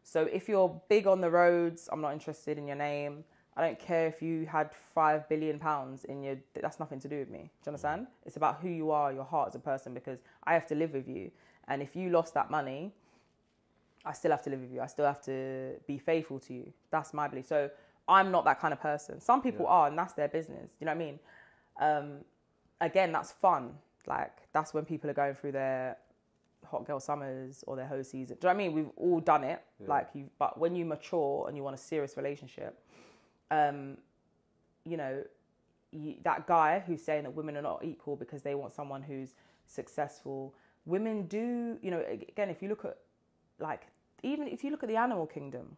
[SPEAKER 2] So if you're big on the roads, I'm not interested in your name. I don't care if you had £5 billion in your... That's nothing to do with me. Do you understand? It's about who you are, your heart as a person, because I have to live with you. And if you lost that money, I still have to live with you. I still have to be faithful to you. That's my belief. So I'm not that kind of person. Some people are, and that's their business. You know what I mean? Again, that's fun. Like, that's when people are going through their hot girl summers or their hoe season. Do you know what I mean? We've all done it. Yeah. But when you mature and you want a serious relationship... you know, that guy who's saying that women are not equal because they want someone who's successful. Women do, you know, again, if you look at, like, even if you look at the animal kingdom,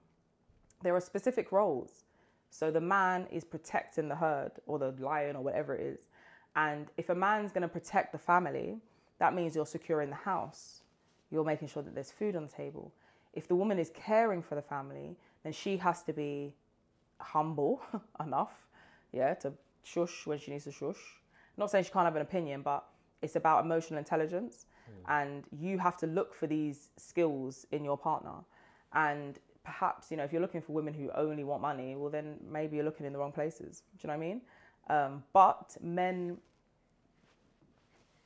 [SPEAKER 2] there are specific roles. So the man is protecting the herd or the lion or whatever it is. And if a man's going to protect the family, that means you're securing the house. You're making sure that there's food on the table. If the woman is caring for the family, then she has to be humble enough, to shush when she needs to shush. Not saying she can't have an opinion, but it's about emotional intelligence, and you have to look for these skills in your partner. And perhaps, you know, if you're looking for women who only want money, well, then maybe you're looking in the wrong places. Do you know what I mean? But men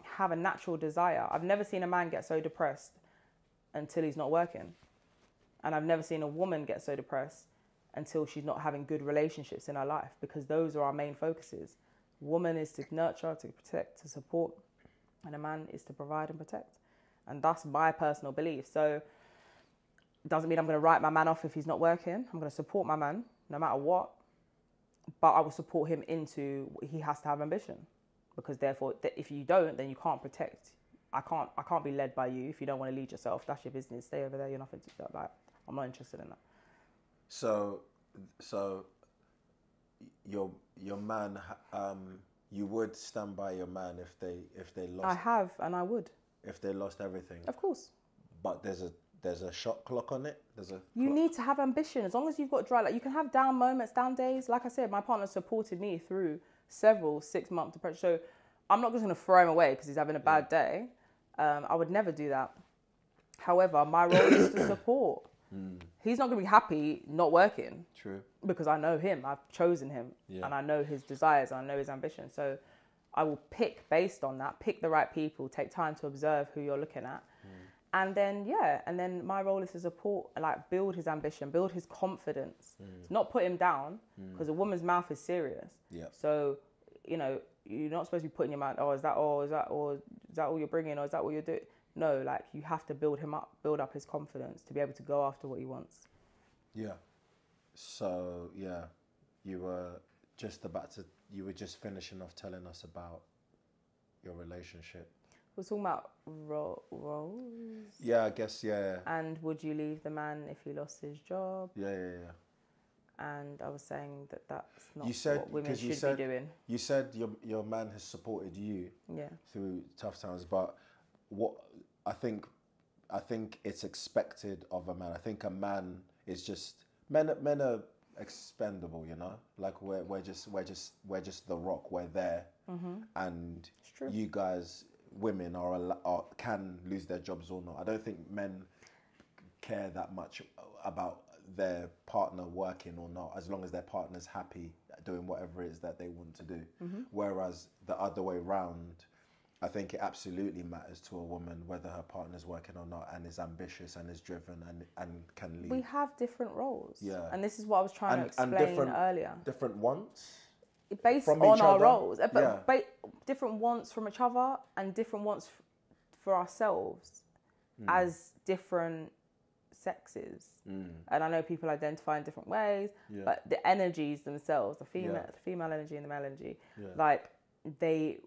[SPEAKER 2] have a natural desire. I've never seen a man get so depressed until he's not working, and I've never seen a woman get so depressed until she's not having good relationships in her life, because those are our main focuses. Woman is to nurture, to protect, to support, and a man is to provide and protect. And that's my personal belief. So it doesn't mean I'm going to write my man off if he's not working. I'm going to support my man no matter what, but I will support him into... He has to have ambition, because therefore if you don't, then you can't protect. I can't be led by you if you don't want to lead yourself. That's your business. Stay over there. You're nothing to that. Like, I'm not interested in that.
[SPEAKER 1] So your man, you would stand by your man if they lost.
[SPEAKER 2] I have, and I would.
[SPEAKER 1] If they lost everything.
[SPEAKER 2] Of course.
[SPEAKER 1] But there's a shot clock on it.
[SPEAKER 2] You need to have ambition. As long as you've got drive, like, you can have down moments, down days. Like I said, my partner supported me through several 6-month depression. So I'm not just going to throw him away because he's having a bad day. I would never do that. However, my role is to support. He's not going to be happy not working.
[SPEAKER 1] True.
[SPEAKER 2] Because I know him. I've chosen him. Yeah. And I know his desires. I know his ambition. So I will pick based on that. Pick the right people. Take time to observe who you're looking at. And then my role is to support, like build his ambition, build his confidence, not put him down, because a woman's mouth is serious.
[SPEAKER 1] Yeah.
[SPEAKER 2] So, you're not supposed to be putting your mouth, is that all you're bringing, or is that what you're doing? No, like you have to build him up, build up his confidence to be able to go after what he wants.
[SPEAKER 1] Yeah. So, yeah, you were just finishing off telling us about your relationship.
[SPEAKER 2] We're talking about roles.
[SPEAKER 1] Yeah, I guess, yeah.
[SPEAKER 2] And would you leave the man if he lost his job?
[SPEAKER 1] Yeah.
[SPEAKER 2] And I was saying that's not what women should be doing.
[SPEAKER 1] You said your man has supported you through tough times, but what I think it's expected of a man. I think a man is just men are expendable, like we're just the rock. We're there, and you guys, women can lose their jobs or not. I don't think men care that much about their partner working or not, as long as their partner's happy doing whatever it is that they want to do. Whereas the other way round, I think it absolutely matters to a woman whether her partner's working or not, and is ambitious and is driven and can lead.
[SPEAKER 2] We have different roles.
[SPEAKER 1] Yeah.
[SPEAKER 2] And this is what I was trying to explain earlier.
[SPEAKER 1] Different wants?
[SPEAKER 2] Based on our roles. Different wants from each other and different wants for ourselves as different sexes. And I know people identify in different ways, but the energies themselves, the female energy and the male energy, like they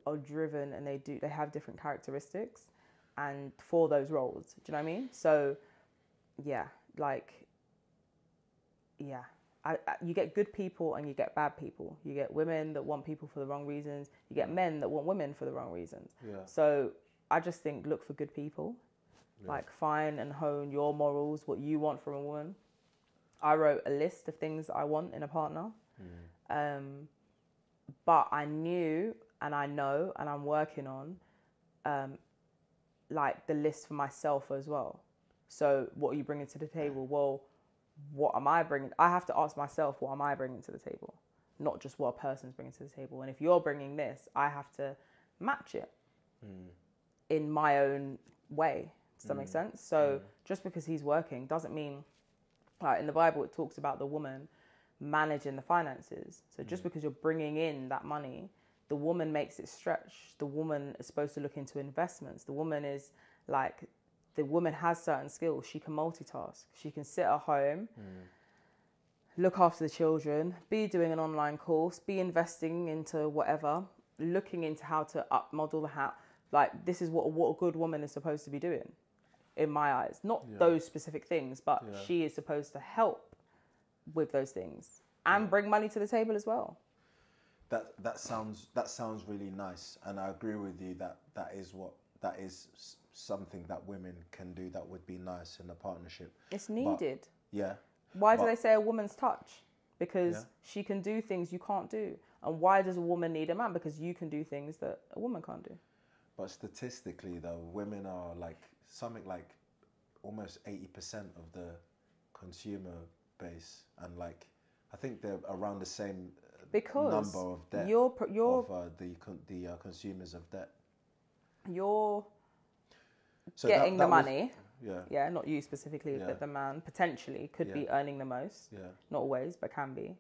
[SPEAKER 2] are driven and they have different characteristics and for those roles. Do you know what I mean? So you get good people and you get bad people. You get women that want people for the wrong reasons. You get men that want women for the wrong reasons. So I just think look for good people. Like find and hone your morals, what you want from a woman. I wrote a list of things that I want in a partner. But I knew and I know and I'm working on like the list for myself as well. So what are you bringing to the table? Well, what am I bringing? I have to ask myself, what am I bringing to the table? Not just what a person's bringing to the table. And if you're bringing this, I have to match it in my own way. Does that make sense? So just because he's working doesn't mean, like in the Bible, it talks about the woman managing the finances. So just because you're bringing in that money, the woman makes it stretch. The woman is supposed to look into investments. The woman has certain skills. She can multitask. She can sit at home, look after the children, be doing an online course, be investing into whatever, looking into how to model the house. Like this is what a good woman is supposed to be doing, in my eyes. Not those specific things, but she is supposed to help with those things and bring money to the table as well.
[SPEAKER 1] That sounds really nice, and I agree with you that is something that women can do that would be nice in a partnership.
[SPEAKER 2] It's needed.
[SPEAKER 1] But,
[SPEAKER 2] why do they say a woman's touch? Because she can do things you can't do. And why does a woman need a man? Because you can do things that a woman can't do.
[SPEAKER 1] But statistically, though, women are like something like almost 80% of the consumer base, and like I think they're around the same number of debt the consumers of debt.
[SPEAKER 2] You're getting the money. Not you specifically, but the man potentially could be earning the most. Not always, but can be.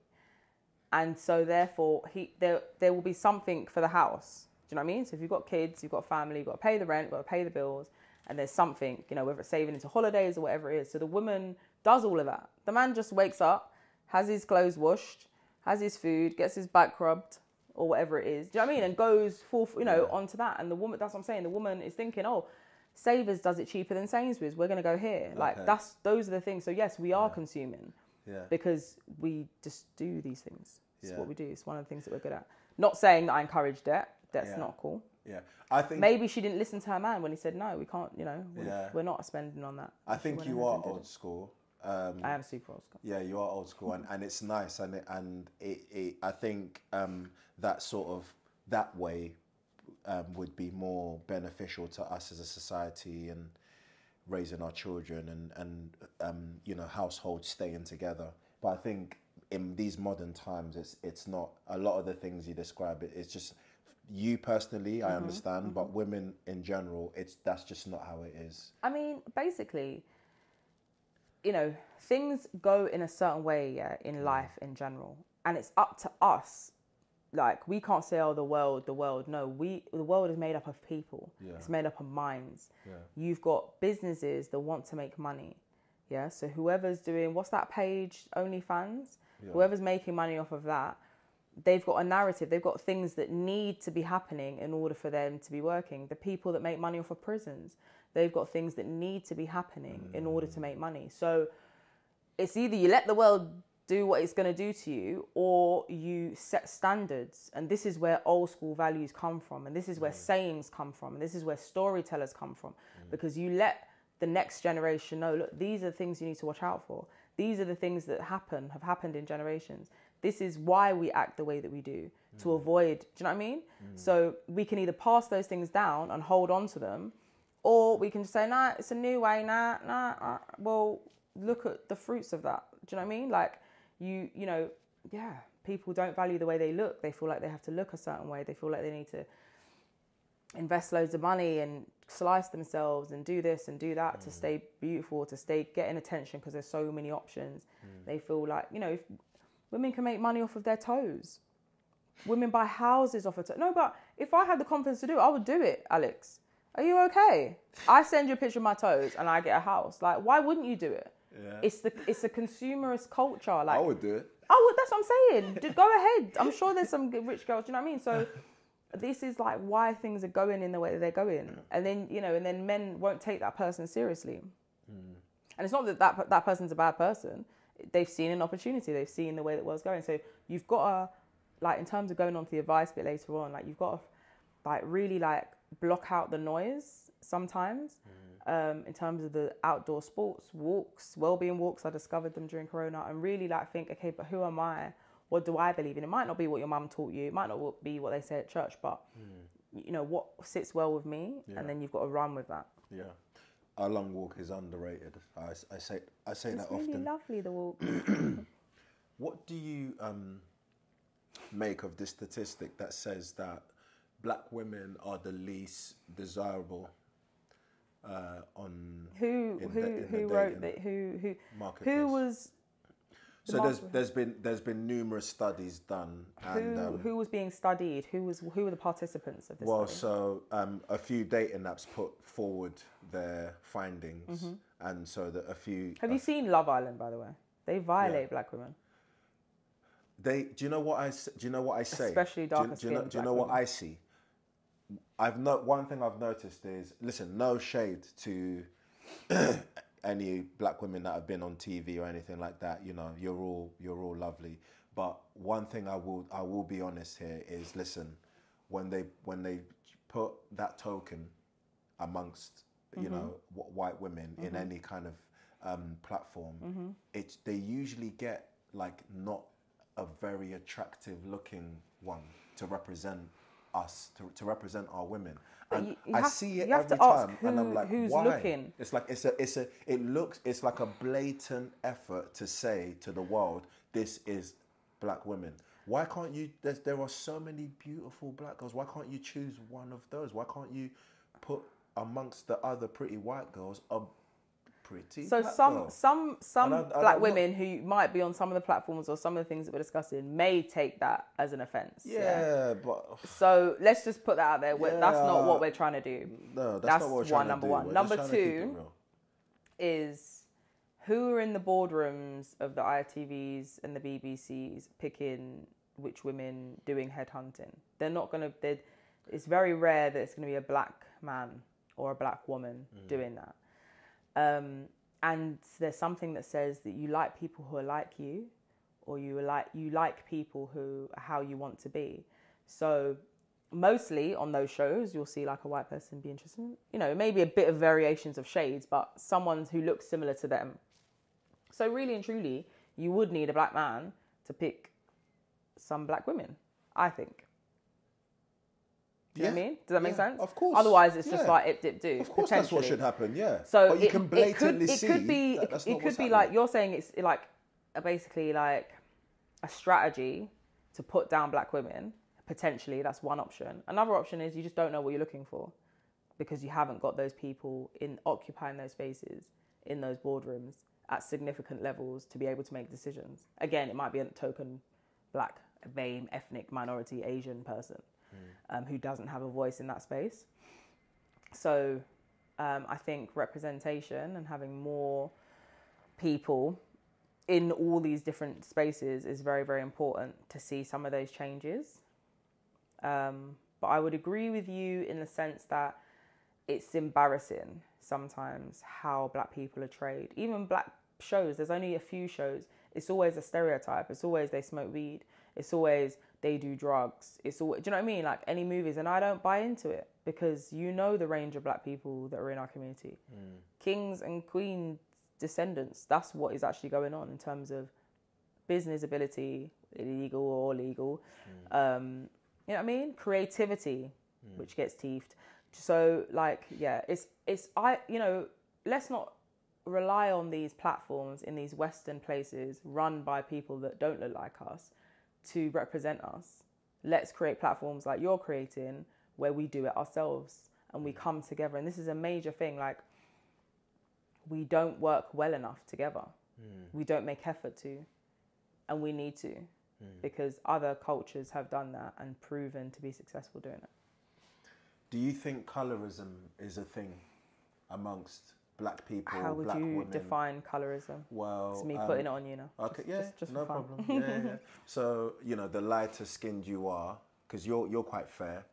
[SPEAKER 2] And so therefore, there will be something for the house. Do you know what I mean? So if you've got kids, you've got family, you've got to pay the rent, you've got to pay the bills, and there's something, whether it's saving into holidays or whatever it is. So the woman does all of that. The man just wakes up, has his clothes washed, has his food, gets his back rubbed, or whatever it is. Do you know what I mean? And goes onto that. And the woman, that's what I'm saying. The woman is thinking, Savers does it cheaper than Sainsbury's. We're going to go here. Like those are the things. So yes, we are consuming because we just do these things. It's what we do. It's one of the things that we're good at. Not saying that I encourage debt. Debt's not cool.
[SPEAKER 1] Yeah, I think
[SPEAKER 2] maybe she didn't listen to her man when he said no. We can't. We're not spending on that.
[SPEAKER 1] I think you are old school.
[SPEAKER 2] I am super old school.
[SPEAKER 1] Yeah, you are old school, and it's nice, and I think that sort of that way would be more beneficial to us as a society and raising our children and households staying together. But I think in these modern times, it's not a lot of the things you describe. It's just you personally, I understand, but women in general, that's just not how it is.
[SPEAKER 2] I mean, basically, you know, things go in a certain way, yeah, in life in general, and it's up to us. Like, we can't say, oh, the world. No, the world is made up of people.
[SPEAKER 1] Yeah.
[SPEAKER 2] It's made up of minds.
[SPEAKER 1] Yeah.
[SPEAKER 2] You've got businesses that want to make money. Yeah. So whoever's doing, what's that page, OnlyFans?
[SPEAKER 1] Yeah.
[SPEAKER 2] Whoever's making money off of that, they've got a narrative. They've got things that need to be happening in order for them to be working. The people that make money off of prisons, they've got things that need to be happening in order to make money. So it's either you let the world do what it's going to do to you, or you set standards. And this is where old school values come from, and this is where sayings come from, and this is where storytellers come from, because you let the next generation know, look, these are the things you need to watch out for. These are the things that have happened in generations. This is why we act the way that we do, to avoid, do you know what I mean? So we can either pass those things down and hold on to them, or we can just say, nah, it's a new way, nah. Well, look at the fruits of that. Do you know what I mean? Like, you know, yeah, people don't value the way they look. They feel like they have to look a certain way. They feel like they need to invest loads of money and slice themselves and do this and do that to stay beautiful, to stay getting attention, because there's so many options. They feel like, you know, if women can make money off of their toes. Women buy houses off of toes. No, but if I had the confidence to do it, I would do it, Alex. Are you okay? I send you a picture of my toes and I get a house. Like, why wouldn't you do it? Yeah. It's a consumerist culture. Like,
[SPEAKER 1] I would do it.
[SPEAKER 2] That's what I'm saying. Just go ahead. I'm sure there's some rich girls. Do you know what I mean? So this is like why things are going in the way that they're going. And then, you know, and then men won't take that person seriously. And it's not that person's a bad person. They've seen an opportunity. They've seen the way that world's going. So you've got to, like, in terms of going on to the advice bit later on, like, you've got to, like, really, like, block out the noise sometimes. In terms of the outdoor sports, walks, well-being walks, I discovered them during Corona, and really, like, think, okay, but who am I? What do I believe in? It might not be what your mum taught you. It might not be what they say at church, but, you know, what sits well with me, and then you've got to run with that.
[SPEAKER 1] Yeah. A long walk is underrated. I say
[SPEAKER 2] it's
[SPEAKER 1] that often.
[SPEAKER 2] It's really lovely, the walk.
[SPEAKER 1] What do you make of this statistic that says that black women are the least desirable on
[SPEAKER 2] who wrote that? Who was?
[SPEAKER 1] So there's been numerous studies done, and
[SPEAKER 2] who was being studied? Who were the participants of this?
[SPEAKER 1] Well,
[SPEAKER 2] study?
[SPEAKER 1] so a few dating apps put forward their findings, and so that a few.
[SPEAKER 2] Have you seen Love Island? By the way, they violate black women.
[SPEAKER 1] Do you know what I say?
[SPEAKER 2] Especially darker skin.
[SPEAKER 1] Do you know what I see? One thing I've noticed is, listen, no shade to any black women that have been on TV or anything like that. You know, you're all lovely. But one thing I will be honest here is, listen, when they put that token amongst you know white women in any kind of platform, they usually get like not a very attractive looking one to represent us, to represent our women. And I see it every time, and I'm like,
[SPEAKER 2] who's
[SPEAKER 1] why?
[SPEAKER 2] looking?
[SPEAKER 1] It's like it's like a blatant effort to say to the world, this is black women. Why can't you? There are so many beautiful black girls. Why can't you choose one of those? Why can't you put amongst the other pretty white girls a pretty
[SPEAKER 2] so
[SPEAKER 1] black
[SPEAKER 2] some
[SPEAKER 1] girl?
[SPEAKER 2] some black women who might be on some of the platforms or some of the things that we're discussing may take that as an offence.
[SPEAKER 1] Yeah, but
[SPEAKER 2] so let's just put that out there. That's not what we're trying to do.
[SPEAKER 1] No, that's not what we're trying to do.
[SPEAKER 2] Number one. Number two is who are in the boardrooms of the ITVs and the BBCs picking which women doing headhunting. They're not going to. It's very rare that it's going to be a black man or a black woman doing that. And there's something that says that you like people who are like you, or you like people who are how you want to be. So mostly on those shows, you'll see like a white person be interested in, you know, maybe a bit of variations of shades, but someone who looks similar to them. So really and truly, you would need a black man to pick some black women, I think. Do you know what I mean? Does that make sense?
[SPEAKER 1] Of course.
[SPEAKER 2] Otherwise, it's just like ip dip do.
[SPEAKER 1] Of course, that's what should happen. Yeah.
[SPEAKER 2] So
[SPEAKER 1] but you can blatantly see.
[SPEAKER 2] It could be like you're saying. It's like basically like a strategy to put down black women, Potentially, that's one option. Another option is you just don't know what you're looking for because you haven't got those people in occupying those spaces in those boardrooms at significant levels to be able to make decisions. Again, it might be a token black, BAME, ethnic, minority, Asian person who doesn't have a voice in that space. So I think representation and having more people in all these different spaces is very, very important to see some of those changes. But I would agree with you in the sense that it's embarrassing sometimes how black people are portrayed. Even black shows, there's only a few shows. It's always a stereotype. It's always they smoke weed. It's always they do drugs. It's always, do you know what I mean? Like any movies, and I don't buy into it because you know the range of black people that are in our community. Kings and queens descendants, that's what is actually going on in terms of business ability, illegal or legal. You know what I mean? Creativity, which gets teethed. So like, yeah, let's not rely on these platforms in these Western places run by people that don't look like us to represent us. Let's create platforms like you're creating where we do it ourselves and we come together. And this is a major thing. Like, we don't work well enough together. We don't make effort to, and we need to, because other cultures have done that and proven to be successful doing it.
[SPEAKER 1] Do you think colorism is a thing amongst black people?
[SPEAKER 2] How would
[SPEAKER 1] black
[SPEAKER 2] you
[SPEAKER 1] women?
[SPEAKER 2] define colorism?
[SPEAKER 1] Well,
[SPEAKER 2] it's me putting it on you now.
[SPEAKER 1] Okay, yeah,
[SPEAKER 2] just
[SPEAKER 1] no
[SPEAKER 2] for fun.
[SPEAKER 1] problem. Yeah. So the lighter skinned you are, because you're quite fair.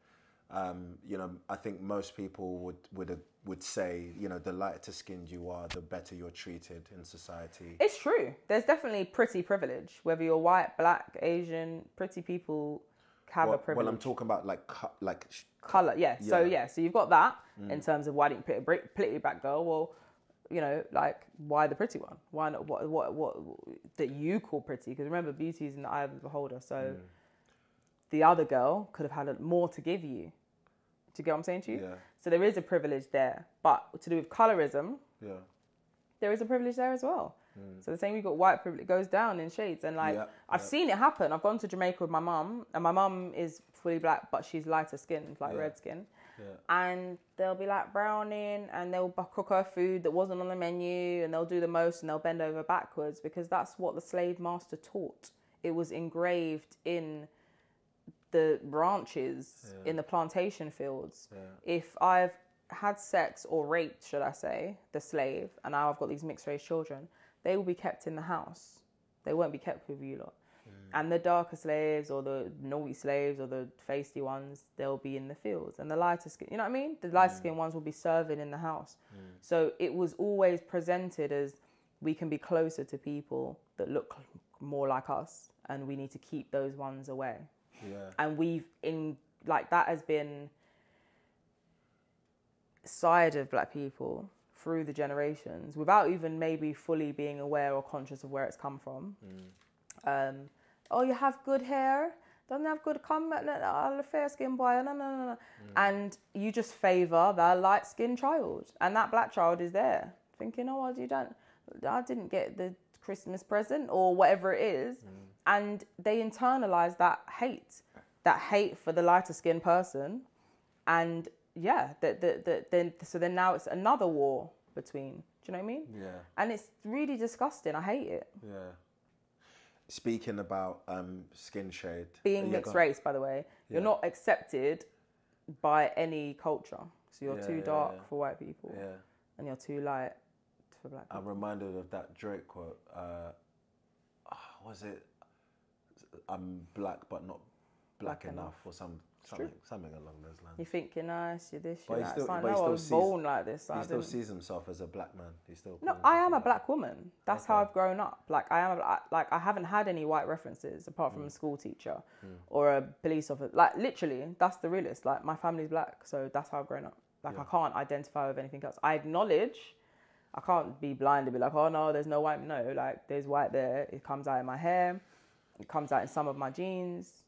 [SPEAKER 1] I think most people would say, the lighter skinned you are, the better you're treated in society.
[SPEAKER 2] It's true. There's definitely pretty privilege. Whether you're white, black, Asian, pretty people have a privilege.
[SPEAKER 1] Well, I'm talking about
[SPEAKER 2] color. Yeah. So you've got that in terms of why didn't you pick a pretty black girl? Well, why the pretty one? Why not what that you call pretty? Because remember, beauty is in the eye of the beholder. So the other girl could have had more to give you. Do you get what I'm saying to you?
[SPEAKER 1] Yeah.
[SPEAKER 2] So there is a privilege there. But to do with colorism, there is a privilege there as well. So the same you've got white privilege, it goes down in shades. And I've seen it happen. I've gone to Jamaica with my mum, and my mum is fully black, but she's lighter skinned, red skin. Yeah. And they'll be like browning, and they'll cook her food that wasn't on the menu, and they'll do the most, and they'll bend over backwards because that's what the slave master taught. It was engraved in the branches in the plantation fields. If I've had sex or raped, should I say, the slave, and now I've got these mixed race children, they will be kept in the house. They won't be kept with you lot. And the darker slaves or the naughty slaves or the feisty ones, they'll be in the fields. And the lighter skin, you know what I mean? The lighter skin ones will be serving in the house. So it was always presented as we can be closer to people that look more like us, and we need to keep those ones away. Yeah. And that has been side of black people through the generations without even maybe fully being aware or conscious of where it's come from. You have good hair, doesn't have good the fair skin boy, no. And you just favour that light skinned child, and that black child is there thinking, I didn't get the Christmas present or whatever it is. And they internalize that hate for the lighter skinned person. And then now it's another war between, do you know what I mean? Yeah. And it's really disgusting. I hate it. Yeah.
[SPEAKER 1] Speaking about skin shade.
[SPEAKER 2] Being mixed race, by the way, you're not accepted by any culture. So you're too dark for white people. Yeah. And you're too light for black people.
[SPEAKER 1] I'm reminded of that Drake quote. Was it, I'm black but not black enough or something along those lines.
[SPEAKER 2] You think you're nice, you're this, you're that.
[SPEAKER 1] It's like,
[SPEAKER 2] I was born like this.
[SPEAKER 1] He still sees himself as a black man.
[SPEAKER 2] I am a black woman. That's how I've grown up. I haven't had any white references apart from a school teacher or a police officer. Like, literally, that's the realist. Like, my family's black, so that's how I've grown up. I can't identify with anything else. I acknowledge, I can't be blind and be like, oh no, there's no white. No, like, there's white there. It comes out in my hair. It comes out in some of my genes.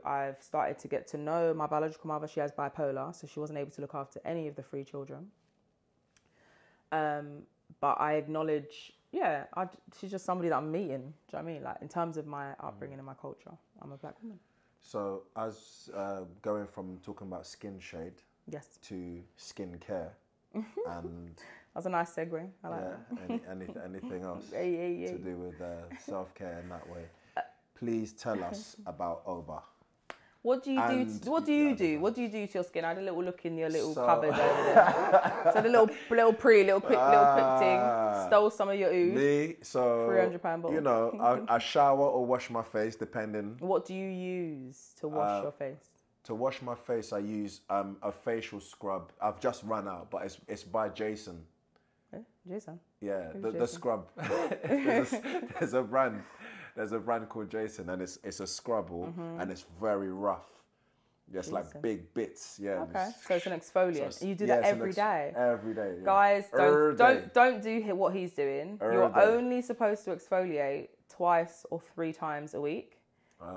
[SPEAKER 2] I've started to get to know my biological mother. She has bipolar, so she wasn't able to look after any of the 3 children. But I acknowledge, she's just somebody that I'm meeting. Do you know what I mean? Like, in terms of my upbringing and my culture, I'm a black woman.
[SPEAKER 1] So as going from talking about skin shade
[SPEAKER 2] Yes.
[SPEAKER 1] to skin care, and
[SPEAKER 2] That's a nice segue. I like that.
[SPEAKER 1] anything else
[SPEAKER 2] Yeah.
[SPEAKER 1] to do with self-care in that way, please tell us about Oba.
[SPEAKER 2] What do you do?
[SPEAKER 1] And
[SPEAKER 2] What do
[SPEAKER 1] the
[SPEAKER 2] you
[SPEAKER 1] other
[SPEAKER 2] do?
[SPEAKER 1] brands.
[SPEAKER 2] What do you do to your skin? I had a little look in your little cupboard over there. So the little quick thing stole some of your ooze.
[SPEAKER 1] Me, so
[SPEAKER 2] £300 bottle.
[SPEAKER 1] you know, I shower or wash my face depending.
[SPEAKER 2] What do you use to wash your face?
[SPEAKER 1] To wash my face, I use a facial scrub. I've just run out, but it's by Jason.
[SPEAKER 2] Jason.
[SPEAKER 1] Yeah, the
[SPEAKER 2] Jason?
[SPEAKER 1] scrub. There's a brand called Jason, and it's a scrubble, and it's very rough. It's like big bits. Yeah.
[SPEAKER 2] Okay, so it's an exfoliant.
[SPEAKER 1] So
[SPEAKER 2] you do that every day.
[SPEAKER 1] Every day. Yeah.
[SPEAKER 2] Guys, don't do what he's doing. You're
[SPEAKER 1] day.
[SPEAKER 2] only supposed to exfoliate twice or 3 times a week.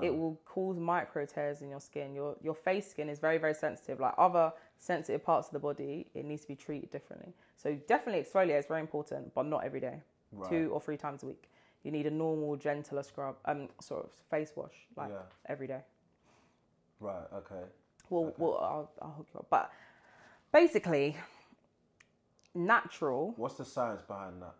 [SPEAKER 2] It will cause micro tears in your skin. Your face skin is very, very sensitive. Like other sensitive parts of the body, it needs to be treated differently. So definitely exfoliate is very important, but not every day.
[SPEAKER 1] Right.
[SPEAKER 2] 2 or 3 times a week. You need a normal, gentler scrub, sort of face wash, like every day.
[SPEAKER 1] Right. Okay.
[SPEAKER 2] Well, I'll hook you up. But basically, natural.
[SPEAKER 1] What's the science behind that?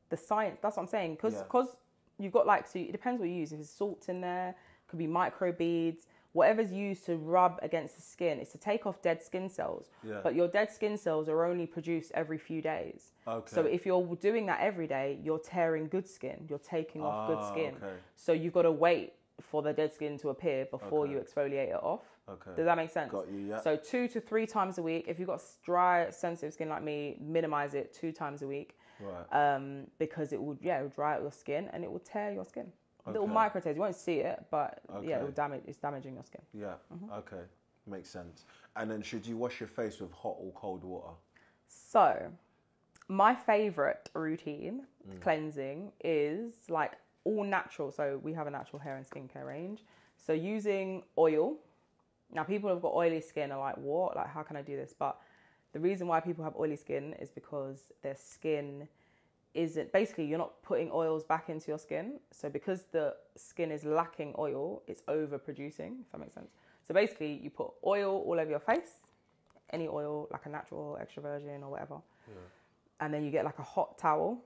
[SPEAKER 2] The science. That's what I'm saying. Because you've got so it depends what you use. If there's salts in there, could be micro beads. Whatever's used to rub against the skin is to take off dead skin cells.
[SPEAKER 1] Yeah.
[SPEAKER 2] But your dead skin cells are only produced every few days.
[SPEAKER 1] Okay.
[SPEAKER 2] So if you're doing that every day, you're tearing good skin. You're taking off good skin.
[SPEAKER 1] Okay.
[SPEAKER 2] So you've got to wait for the dead skin to appear before you exfoliate it off.
[SPEAKER 1] Okay.
[SPEAKER 2] Does that make sense?
[SPEAKER 1] Got you, yeah.
[SPEAKER 2] So 2 to 3 times a week. If you've got dry, sensitive skin like me, minimize it 2 times a week.
[SPEAKER 1] Right.
[SPEAKER 2] Because it will dry out your skin and it will tear your skin. Little micro tears. You won't see it, but it's damaging your skin.
[SPEAKER 1] Yeah. Okay. Makes sense. And then should you wash your face with hot or cold water?
[SPEAKER 2] So, my favorite routine cleansing is like all natural. So we have a natural hair and skincare range. So using oil. Now people who've got oily skin are like, what? Like, how can I do this? But the reason why people have oily skin is because their skin isn't, basically you're not putting oils back into your skin. So because the skin is lacking oil, it's overproducing, if that makes sense. So basically you put oil all over your face, any oil, like a natural oil, extra virgin or whatever. Yeah. And then you get like a hot towel,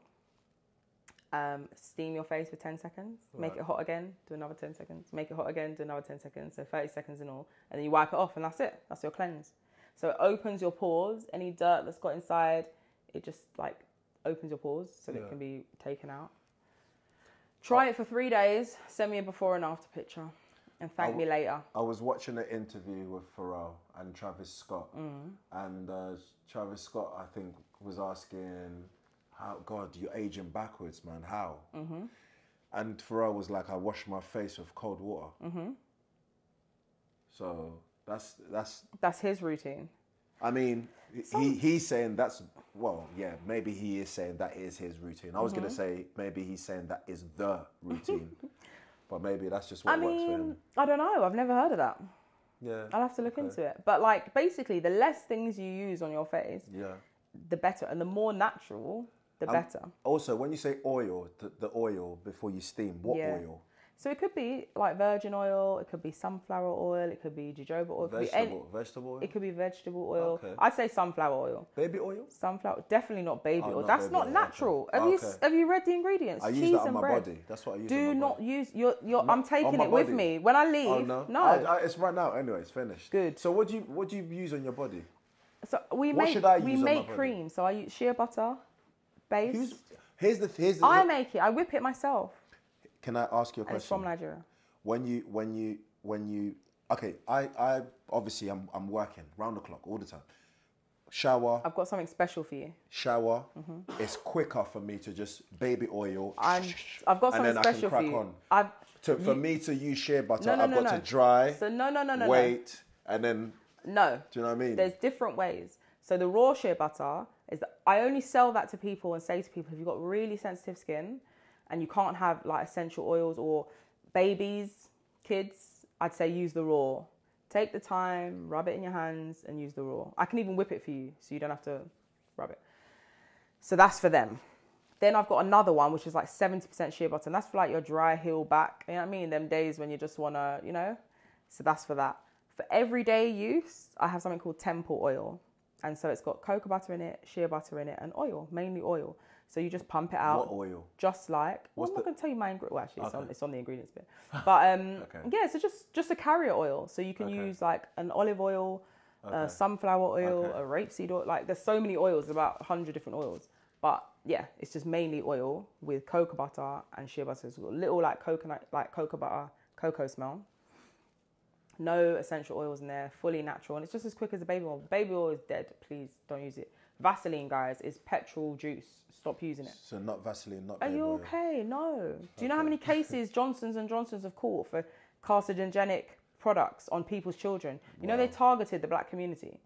[SPEAKER 2] steam your face for 10 seconds, make it hot again, do another 10 seconds, make it hot again, do another 10 seconds, so 30 seconds in all. And then you wipe it off and that's it. That's your cleanse. So it opens your pores, any dirt that's got inside, it just like opens your pores so that it can be taken out. Try it for 3 days, send me a before and after picture and thank me later.
[SPEAKER 1] I was watching an interview with Pharrell and Travis Scott, and Travis Scott, I think, was asking, "How, God, you're aging backwards, man, how?" And Pharrell was like, "I wash my face with cold water." So that's
[SPEAKER 2] his routine.
[SPEAKER 1] I mean, he's saying maybe he is saying that is his routine. I was going to say maybe he's saying that is the routine, but maybe that's just what works for him.
[SPEAKER 2] I don't know. I've never heard of that.
[SPEAKER 1] Yeah.
[SPEAKER 2] I'll have to look into it. But like, basically, the less things you use on your face, the better. And the more natural, the better.
[SPEAKER 1] Also, when you say oil, the oil before you steam, what oil?
[SPEAKER 2] So it could be like virgin oil, it could be sunflower oil, it could be jojoba oil,
[SPEAKER 1] vegetable oil?
[SPEAKER 2] It could be vegetable oil.
[SPEAKER 1] Okay.
[SPEAKER 2] I'd say sunflower oil.
[SPEAKER 1] Baby oil?
[SPEAKER 2] Sunflower, definitely not baby oil.
[SPEAKER 1] Not
[SPEAKER 2] That's
[SPEAKER 1] baby
[SPEAKER 2] not
[SPEAKER 1] oil,
[SPEAKER 2] natural.
[SPEAKER 1] okay.
[SPEAKER 2] Have you read the ingredients?
[SPEAKER 1] I
[SPEAKER 2] Cheese
[SPEAKER 1] use that on
[SPEAKER 2] and
[SPEAKER 1] my
[SPEAKER 2] bread.
[SPEAKER 1] body. That's what I use
[SPEAKER 2] Do
[SPEAKER 1] on my
[SPEAKER 2] not
[SPEAKER 1] body.
[SPEAKER 2] use I'm taking it with me when I leave.
[SPEAKER 1] Oh,
[SPEAKER 2] no.
[SPEAKER 1] It's right now. Anyway, it's finished.
[SPEAKER 2] Good.
[SPEAKER 1] So what do you use on your body?
[SPEAKER 2] So we
[SPEAKER 1] What
[SPEAKER 2] make
[SPEAKER 1] should I use
[SPEAKER 2] we
[SPEAKER 1] on my
[SPEAKER 2] make
[SPEAKER 1] body?
[SPEAKER 2] cream. So I use shea butter, base.
[SPEAKER 1] Here's the.
[SPEAKER 2] I make it. I whip it myself.
[SPEAKER 1] Can I ask you a question?
[SPEAKER 2] It's from Nigeria.
[SPEAKER 1] When you okay, I obviously I'm working round the clock all the time. Shower.
[SPEAKER 2] I've got something special for you.
[SPEAKER 1] Shower. It's quicker for me to just baby oil.
[SPEAKER 2] I've got something special for you.
[SPEAKER 1] For me to use shea butter,
[SPEAKER 2] No,
[SPEAKER 1] I've got to dry.
[SPEAKER 2] So no.
[SPEAKER 1] Wait, and then.
[SPEAKER 2] No.
[SPEAKER 1] Do you know what I mean?
[SPEAKER 2] There's different ways. So the raw shea butter is that I only sell that to people and say to people, if you've got really sensitive skin and you can't have like essential oils or babies, kids, I'd say use the raw. Take the time, rub it in your hands and use the raw. I can even whip it for you so you don't have to rub it. So that's for them. Then I've got another one, which is like 70% shea butter. And that's for like your dry heel back. You know what I mean? Them days when you just want to, So that's for that. For everyday use, I have something called temple oil. And so it's got cocoa butter in it, shea butter in it, and oil, mainly oil. So you just pump it out.
[SPEAKER 1] What oil?
[SPEAKER 2] Just like, well, I'm not going to tell you my ingredients. Well, actually,
[SPEAKER 1] Okay.
[SPEAKER 2] it's on the ingredients bit. But
[SPEAKER 1] Okay.
[SPEAKER 2] yeah, so just a carrier oil. So you can
[SPEAKER 1] Okay.
[SPEAKER 2] use like an olive oil,
[SPEAKER 1] Okay.
[SPEAKER 2] sunflower oil,
[SPEAKER 1] Okay.
[SPEAKER 2] a rapeseed oil. Like there's so many oils, about 100 different oils. But yeah, it's just mainly oil with cocoa butter and shea butter. It's got a little like coconut, like cocoa butter, cocoa smell. No essential oils in there, fully natural, and it's just as quick as the baby oil. Baby oil is dead. Please don't use it. Vaseline, guys, is petrol juice. Stop using it.
[SPEAKER 1] So not Vaseline, not
[SPEAKER 2] Are
[SPEAKER 1] baby
[SPEAKER 2] you
[SPEAKER 1] oil.
[SPEAKER 2] okay? No. Do you know how
[SPEAKER 1] Okay.
[SPEAKER 2] many cases Johnson's and Johnson's have caught for carcinogenic products on people's children? You know they targeted the black community.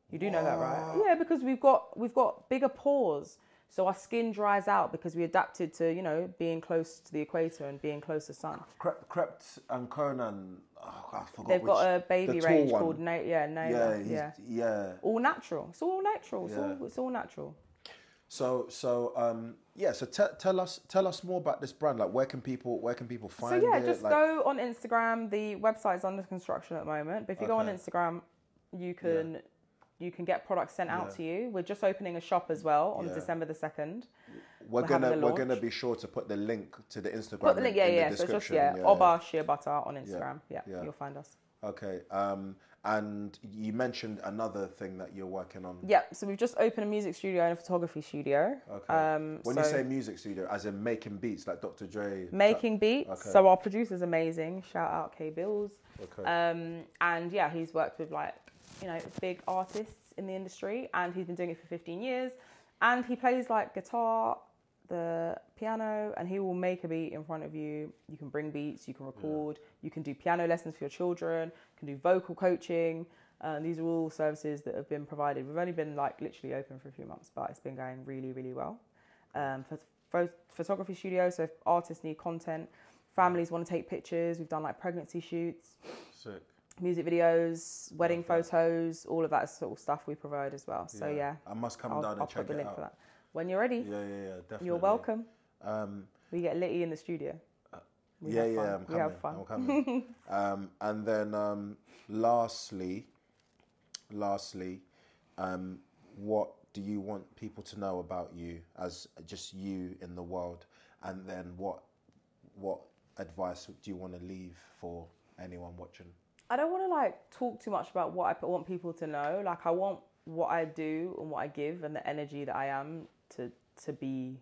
[SPEAKER 2] You do know that, right? Yeah, because we've got bigger pores. So our skin dries out because we adapted to, you know, being close to the equator and being close to sun.
[SPEAKER 1] Krept and Conan, I forgot
[SPEAKER 2] They've got a baby range
[SPEAKER 1] one.
[SPEAKER 2] called Naylor.
[SPEAKER 1] Yeah.
[SPEAKER 2] All natural. It's all natural.
[SPEAKER 1] Yeah.
[SPEAKER 2] It's all natural.
[SPEAKER 1] So tell us more about this brand. Like, where can people find
[SPEAKER 2] So yeah,
[SPEAKER 1] it?
[SPEAKER 2] just
[SPEAKER 1] Like,
[SPEAKER 2] go on Instagram. The website's under construction at the moment, but if you go on Instagram, you can get products sent out to you. We're just opening a shop as well on December the 2nd.
[SPEAKER 1] We're gonna be sure to put the link to the Instagram.
[SPEAKER 2] Put the link,
[SPEAKER 1] in the
[SPEAKER 2] So just
[SPEAKER 1] description.
[SPEAKER 2] Oba Shea Butter on Instagram. Yeah, you'll find us.
[SPEAKER 1] Okay. And you mentioned another thing that you're working on.
[SPEAKER 2] Yeah, so we've just opened a music studio and a photography studio.
[SPEAKER 1] Okay. When you say music studio, as in making beats like Dr. Dre?
[SPEAKER 2] Making beats.
[SPEAKER 1] Okay.
[SPEAKER 2] So our producer's amazing. Shout out K Bills.
[SPEAKER 1] Okay.
[SPEAKER 2] And yeah, he's worked with like, you know, big artists in the industry, and he's been doing it for 15 years. And he plays like guitar, the piano, and he will make a beat in front of you. You can bring beats, you can record, you can do piano lessons for your children, you can do vocal coaching. These are all services that have been provided. We've only been like literally open for a few months, but it's been going really, really well. For photography studio, so if artists need content, families want to take pictures, we've done like pregnancy shoots.
[SPEAKER 1] Sick.
[SPEAKER 2] Music videos, wedding photos, all of that sort of stuff we provide as well. So yeah,
[SPEAKER 1] I must come down and
[SPEAKER 2] I'll
[SPEAKER 1] check
[SPEAKER 2] put the
[SPEAKER 1] it
[SPEAKER 2] link
[SPEAKER 1] out.
[SPEAKER 2] for that. When you're ready,
[SPEAKER 1] Definitely.
[SPEAKER 2] you're welcome. We get litty in the studio. We have fun.
[SPEAKER 1] I'm coming. And then lastly, what do you want people to know about you as just you in the world? And then what advice do you want to leave for anyone watching?
[SPEAKER 2] I don't want to like talk too much about what I want people to know. Like I want what I do and what I give and the energy that I am to be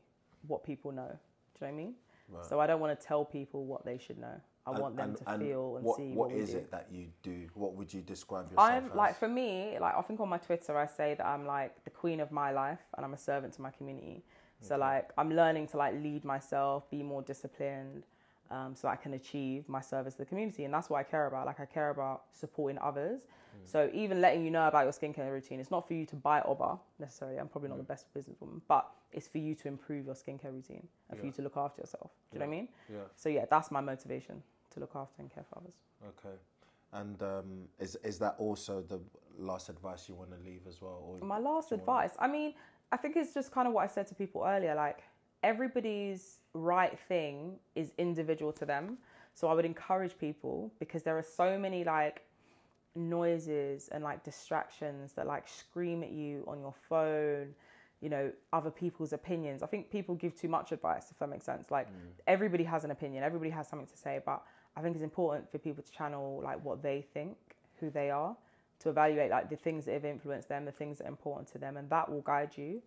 [SPEAKER 2] what people know. Do you know what I mean? Right. So I don't want to tell people what they should know. I want them to feel and see what we do. What is it
[SPEAKER 1] that you do? What would you describe yourself as?
[SPEAKER 2] Like, for me, like I think on my Twitter, I say that I'm like the queen of my life and I'm a servant to my community. So like I'm learning to like lead myself, be more disciplined, so I can achieve my service to the community. And that's what I care about. Like I care about supporting others. So even letting you know about your skincare routine, it's not for you to buy Oba necessarily. I'm probably not the best businesswoman, but it's for you to improve your skincare routine and for you to look after yourself. Do you know what I mean? Yeah. So yeah, that's my motivation, to look after and care for others.
[SPEAKER 1] Okay. And is that also the last advice you want to leave as well? Or
[SPEAKER 2] my last advice, I mean, I think it's just kind of what I said to people earlier, like everybody's right thing is individual to them. So I would encourage people, because there are so many like noises and like distractions that like scream at you on your phone, you know, other people's opinions. I think people give too much advice, if that makes sense. Like everybody has an opinion, everybody has something to say, but I think it's important for people to channel like what they think, who they are, to evaluate like the things that have influenced them, the things that are important to them, and that will guide you.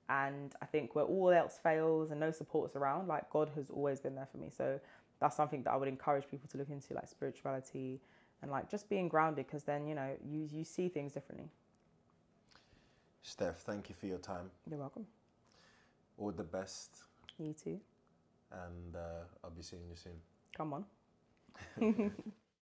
[SPEAKER 2] And I think where all else fails and no support's around, like God has always been there for me. So that's something that I would encourage people to look into, like spirituality and like just being grounded, because then, you know, you see things differently.
[SPEAKER 1] Steph, thank you for your time.
[SPEAKER 2] You're welcome.
[SPEAKER 1] All the best.
[SPEAKER 2] You too.
[SPEAKER 1] And I'll be seeing you soon.
[SPEAKER 2] Come on.